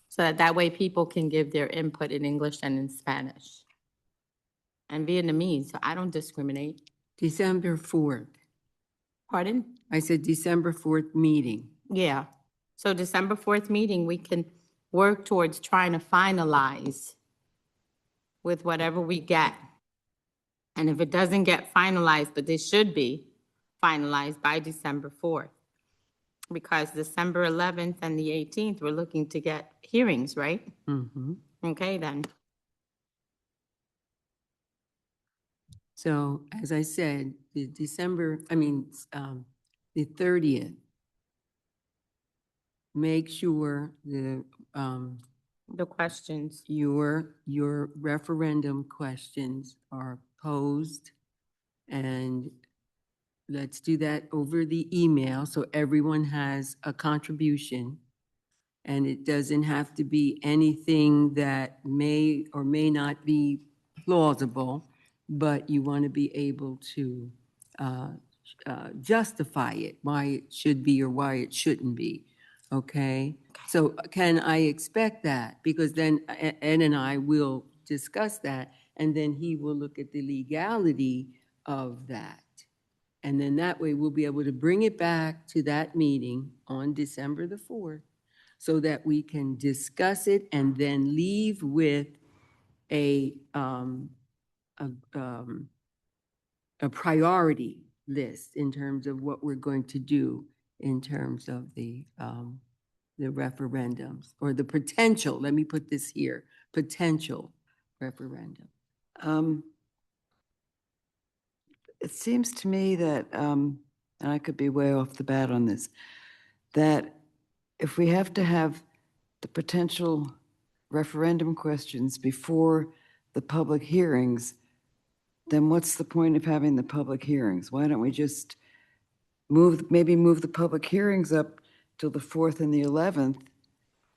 so that way people can give their input in English and in Spanish and Vietnamese, so I don't discriminate. December 4th. Pardon? I said December 4th meeting. Yeah. So December 4th meeting, we can work towards trying to finalize with whatever we get. And if it doesn't get finalized, but this should be finalized by December 4th. Because December 11th and the 18th, we're looking to get hearings, right? Mhm. Okay, then. So as I said, the the 30th, make sure The questions. your referendum questions are posed. And let's do that over the email so everyone has a contribution. And it doesn't have to be anything that may or may not be plausible, but you want to be able to justify it, why it should be or why it shouldn't be, okay? So can I expect that? Because then Ed and I will discuss that, and then he will look at the legality of that. And then that way, we'll be able to bring it back to that meeting on December the 4th so that we can discuss it and then leave with a priority list in terms of what we're going to do in terms of the referendums or the potential, let me put this here, potential referendum. It seems to me that, and I could be way off the bat on this, that if we have to have the potential referendum questions before the public hearings, then what's the point of having the public hearings? Why don't we just maybe move the public hearings up till the 4th and the 11th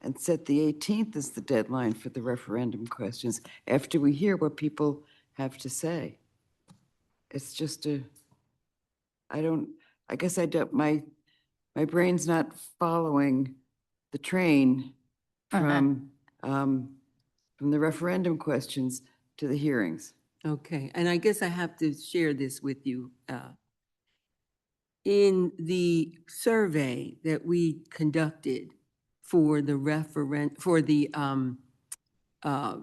and set the 18th as the deadline for the referendum questions after we hear what people have to say? It's just I guess I don't, my brain's not following the train from the referendum questions to the hearings. Okay, and I guess I have to share this with you. In the survey that we conducted for the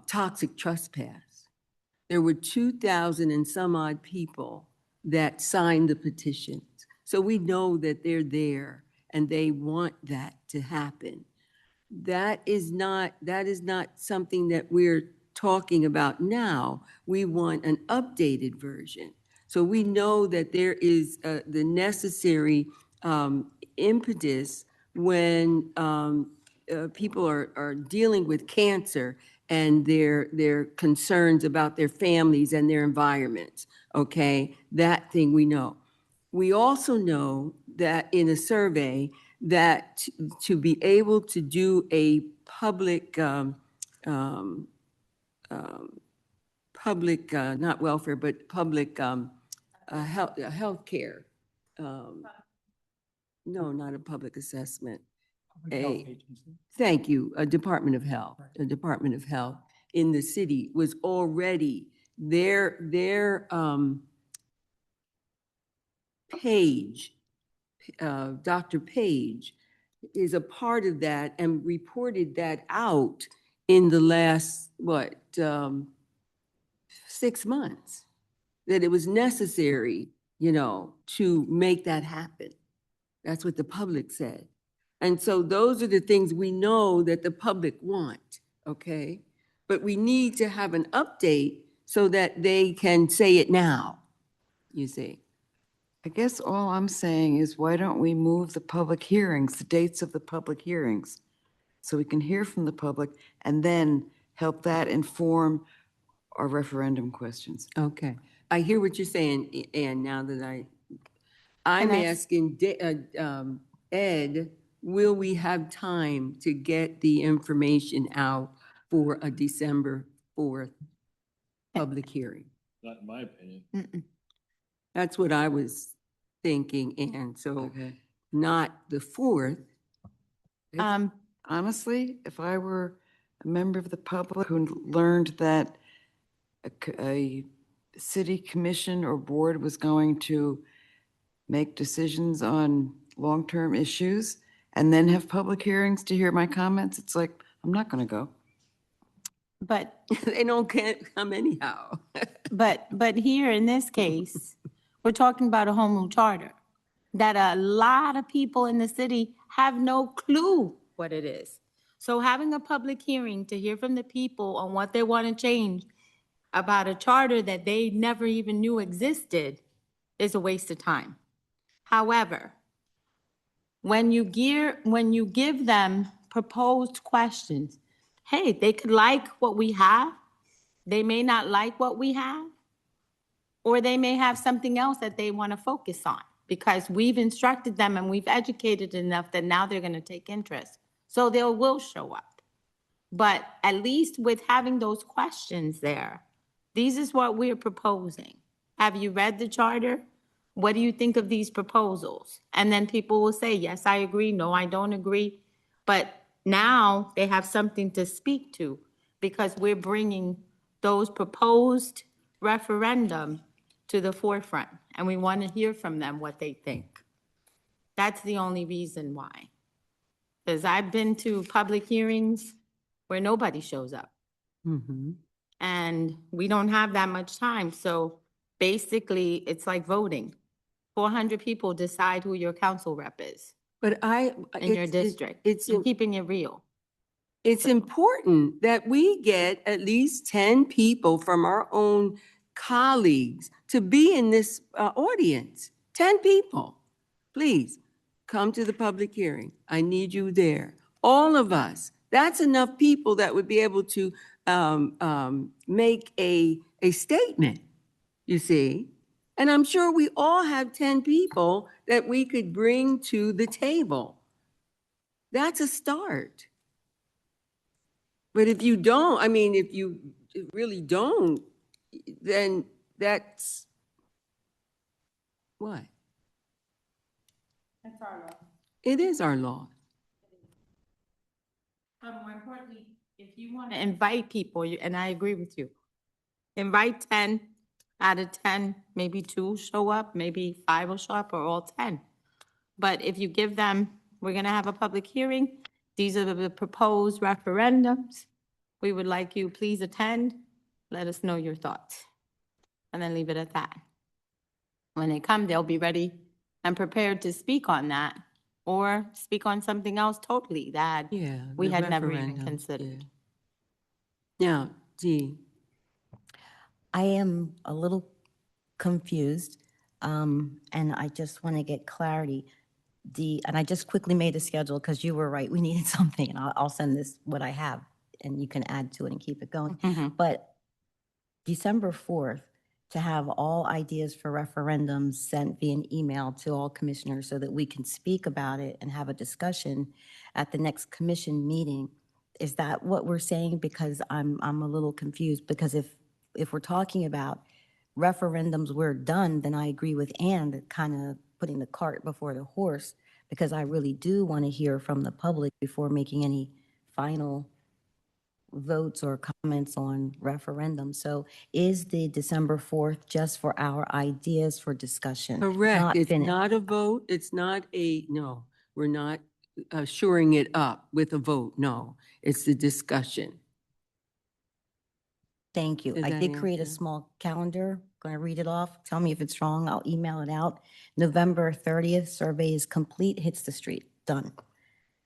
toxic trespass, there were 2,000 and some odd people that signed the petitions. So we know that they're there and they want that to happen. That is not something that we're talking about now. We want an updated version. So we know that there is the necessary impetus when people are dealing with cancer and their concerns about their families and their environments, okay? That thing we know. We also know that in a survey that to be able to do a public, not welfare, but public healthcare. No, not a public assessment. Thank you, a Department of Health. A Department of Health in the city was already their Page, Dr. Page is a part of that and reported that out in the last, 6 months, that it was necessary to make that happen. That's what the public said. And so those are the things we know that the public want, okay? But we need to have an update so that they can say it now, you see. I guess all I'm saying is why don't we move the public hearings, the dates of the public hearings, so we can hear from the public and then help that inform our referendum questions. Okay. I hear what you're saying, Ann, now that I'm Can I- asking Ed, will we have time to get the information out for a December 4th public hearing? Not in my opinion. That's what I was thinking, and so Okay. not the 4th. Honestly, if I were a member of the public who learned that a city commission or board was going to make decisions on long-term issues and then have public hearings to hear my comments, it's like, I'm not going to go. But They can't come anyhow. But here in this case, we're talking about a home rule charter that a lot of people in the city have no clue what it is. So having a public hearing to hear from the people on what they want to change about a charter that they never even knew existed is a waste of time. However, when you give them proposed questions, hey, they could like what we have, they may not like what we have, or they may have something else that they want to focus on because we've instructed them and we've educated enough that now they're going to take interest. So they will show up. But at least with having those questions there, this is what we're proposing. Have you read the charter? What do you think of these proposals? And then people will say, yes, I agree. No, I don't agree. But now they have something to speak to because we're bringing those proposed referendum to the forefront, and we want to hear from them what they think. That's the only reason why. Because I've been to public hearings where nobody shows up, Mhm. and we don't have that much time. So basically, it's like voting. 400 people decide who your council rep is But in your district. It's I'm keeping it real. It's important that we get at least 10 people from our own colleagues to be in this audience. 10 people. Please, come to the public hearing. I need you there. All of us. That's enough people that would be able to make a statement, you see? And I'm sure we all have 10 people that we could bring to the table. That's a start. But if you don't, if you really don't, then that's what? That's our law. It is our law. But more importantly, if you want to invite people, and I agree with you, invite 10 out of 10, maybe 2 show up, maybe 5 will show up, or all 10. But if you give them, we're going to have a public hearing. These are the proposed referendums. We would like you, please attend. Let us know your thoughts. And then leave it at that. When they come, they'll be ready and prepared to speak on that or speak on something else totally that Yeah. we the had never even referendum, considered. yeah. Now, Dee, I am a little confused, and I just want to get clarity. And I just quickly made a schedule because you were right, we needed something, and I'll send this, what I have, and you can add to it and keep it going. Mhm. But December 4th, to have all ideas for referendums sent via an email to all commissioners so that we can speak about it and have a discussion at the next commission meeting. Is that what we're saying? Because I'm a little confused, because if we're talking about referendums were done, then I agree with Ann that kind of putting the cart before the horse, because I really do want to hear from the public before making any final votes or comments on referendum. So is the December 4th just for our ideas for discussion? correct. Not It's finished? not a vote. It's not no, we're not shoring it up with a vote. No, it's the discussion. Thank you. Did I that did create a answer? small calendar going to read it off. Tell me if it's wrong. I'll email it out. November 30th, survey is complete, hits the street, done.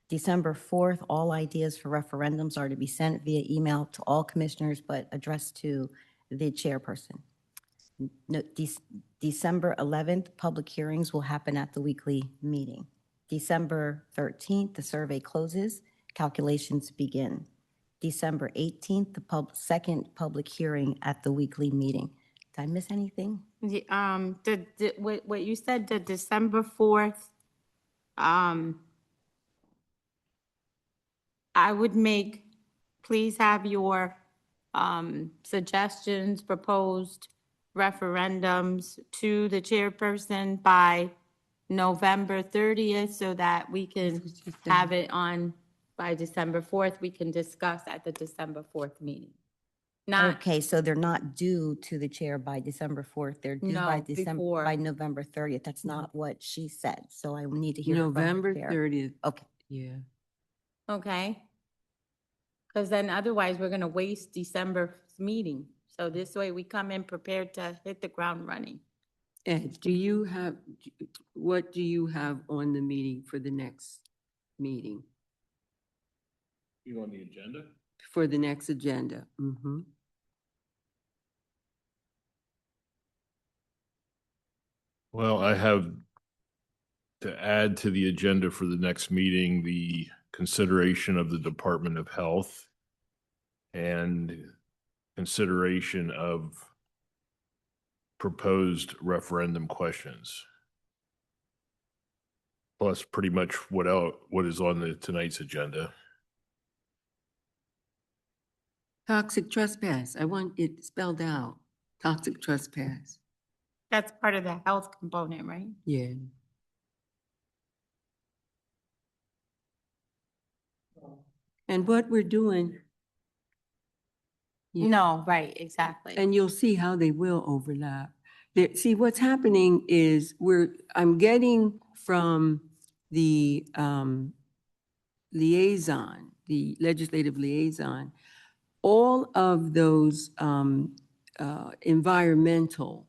December 4th, all ideas for referendums are to be sent via email to all commissioners, but addressed to the chairperson. No, December 11th, public hearings will happen at the weekly meeting. December 13th, the survey closes, calculations begin. December 18th, the second public hearing at the weekly meeting. Did I miss anything? What you said, the December 4th, I would please have your, suggestions, proposed referendums to the chairperson by November 30th so that we can have it on by December 4th. We can discuss at the December 4th meeting. Not, Okay, so they're not due to the chair by December 4th. They're due by No, December, before. by November 30th. That's not what she said. So I need to hear from the November chair. 30th, Okay. yeah. okay? Because then otherwise, we're gonna waste December's meeting. So this way, we come in prepared to hit the ground running. Ed, what do you have on the meeting for the next meeting, You on the agenda? for the next agenda? Mm-hmm. Well, I have to add to the agenda for the next meeting, the consideration of the Department of Health and consideration of proposed referendum questions. Plus pretty much what is on tonight's agenda. Toxic trespass, I want it spelled out, toxic trespass, That's part of the health component, right? yeah. And what we're doing. Yeah. No, right, exactly. And you'll see how they will overlap. See, what's happening is I'm getting from the liaison, the legislative liaison, all of those environmental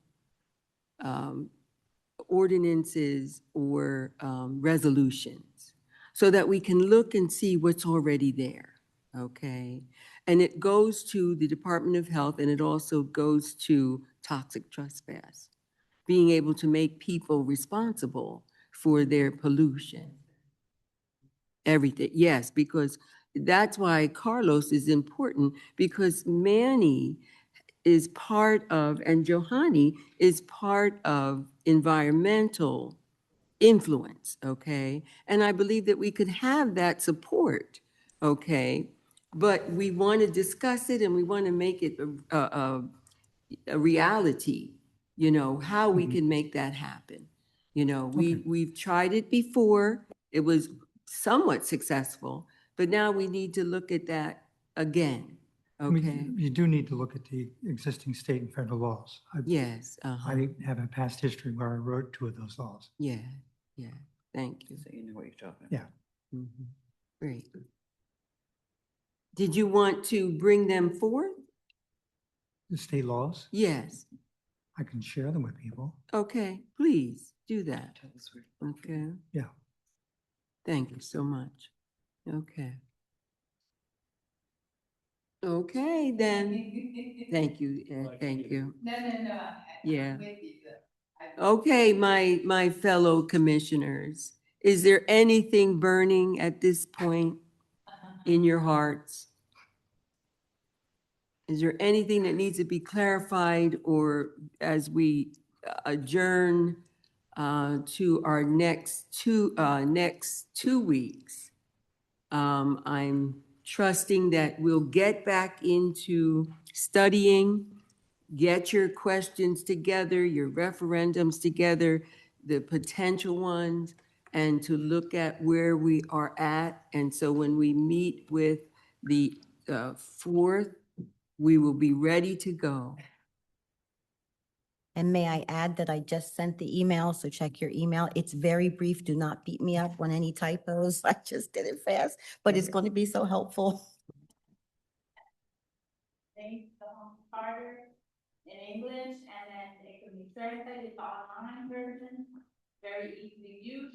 ordinances or resolutions, so that we can look and see what's already there, okay? And it goes to the Department of Health, and it also goes to toxic trespass, being able to make people responsible for their pollution. Everything, yes, because that's why Carlos is important, because Manny is part of, and Johanny is part of environmental influence, okay? And I believe that we could have that support, okay? But we want to discuss it and we want to make it a reality, you know, how we can make that happen. You know, we've tried it before, it was somewhat successful, but now we need to look at that again, I okay? mean, you do need to look at the existing state and federal laws. Yes, I have a past history where I wrote 2 of those laws. yeah, thank you. So you know what you're talking about. Yeah. Mhm. Great. Did you want to bring them forth? The state laws, Yes, I can share them with people. okay, please do that, okay? Yeah. Thank you so much. Okay. Okay, then, thank you, Ed, thank you. No. Yeah. Okay, my fellow commissioners, is there anything burning at this point in your hearts? Is there anything that needs to be clarified, or as we adjourn to our next two weeks? I'm trusting that we'll get back into studying, get your questions together, your referendums together, the potential ones, and to look at where we are at. And so when we meet with the 4th, we will be ready to go. And may I add that I just sent the email, so check your email. It's very brief. Do not beat me up on any typos. I just did it fast, but it's going to be so helpful. Thank Carter in English, and then Thursday is the online version, very easy to use.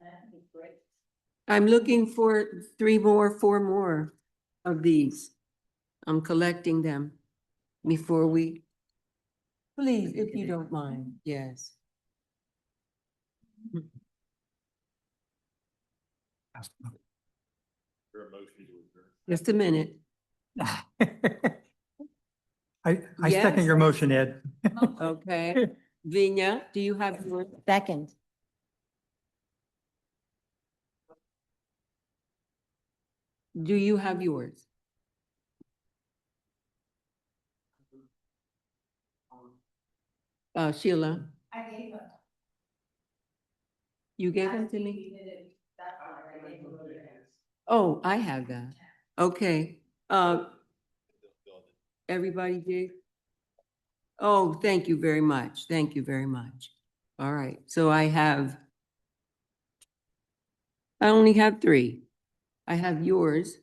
That would be great. I'm looking for 3 more, 4 more of these. I'm collecting them before we, please, if you don't mind, yes. Just a minute. I second Yes. your motion, Ed. Okay. Vina, do you have yours? Second. Do you have yours? Sheila, I gave her. you gave them to me? We did it. That's all I gave her. Oh, I have that. Okay. Everybody did? Oh, thank you very much. Thank you very much. All right, so I only have 3. I have yours.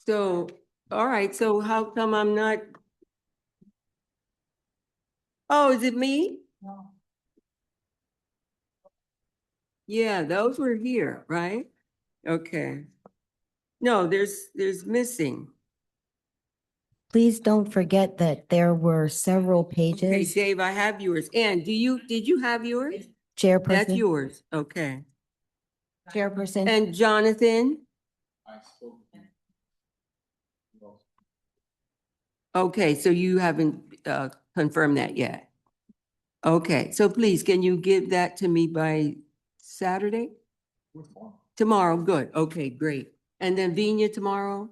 So, all right, so how come I'm not? Oh, is it me? Yeah, those were here, right? Okay. No, there's missing. Please don't forget that there were several Okay, pages. Dave, I have yours. Ann, did you have yours? That's Chairperson, yours, okay. Chairperson, And Jonathan? Okay, so you haven't confirmed that yet? Okay, so please, can you give that to me by Saturday? Tomorrow, good, okay, great. And then Vina tomorrow?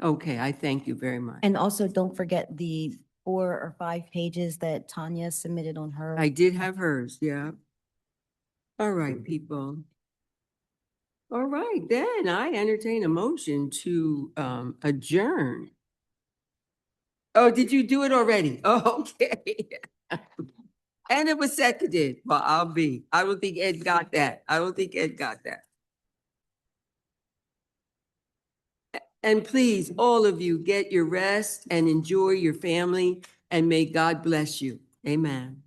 Okay, I thank you very much. and also don't forget the 4 or 5 pages that Tanya submitted on her. I did have hers, yeah. All right, people. All right, then I entertain a motion to adjourn. Oh, did you do it already? Oh, okay. And it was seconded. Well, I don't think Ed got that. I don't think Ed got that. And please, all of you, get your rest and enjoy your family, and may God bless you. Amen.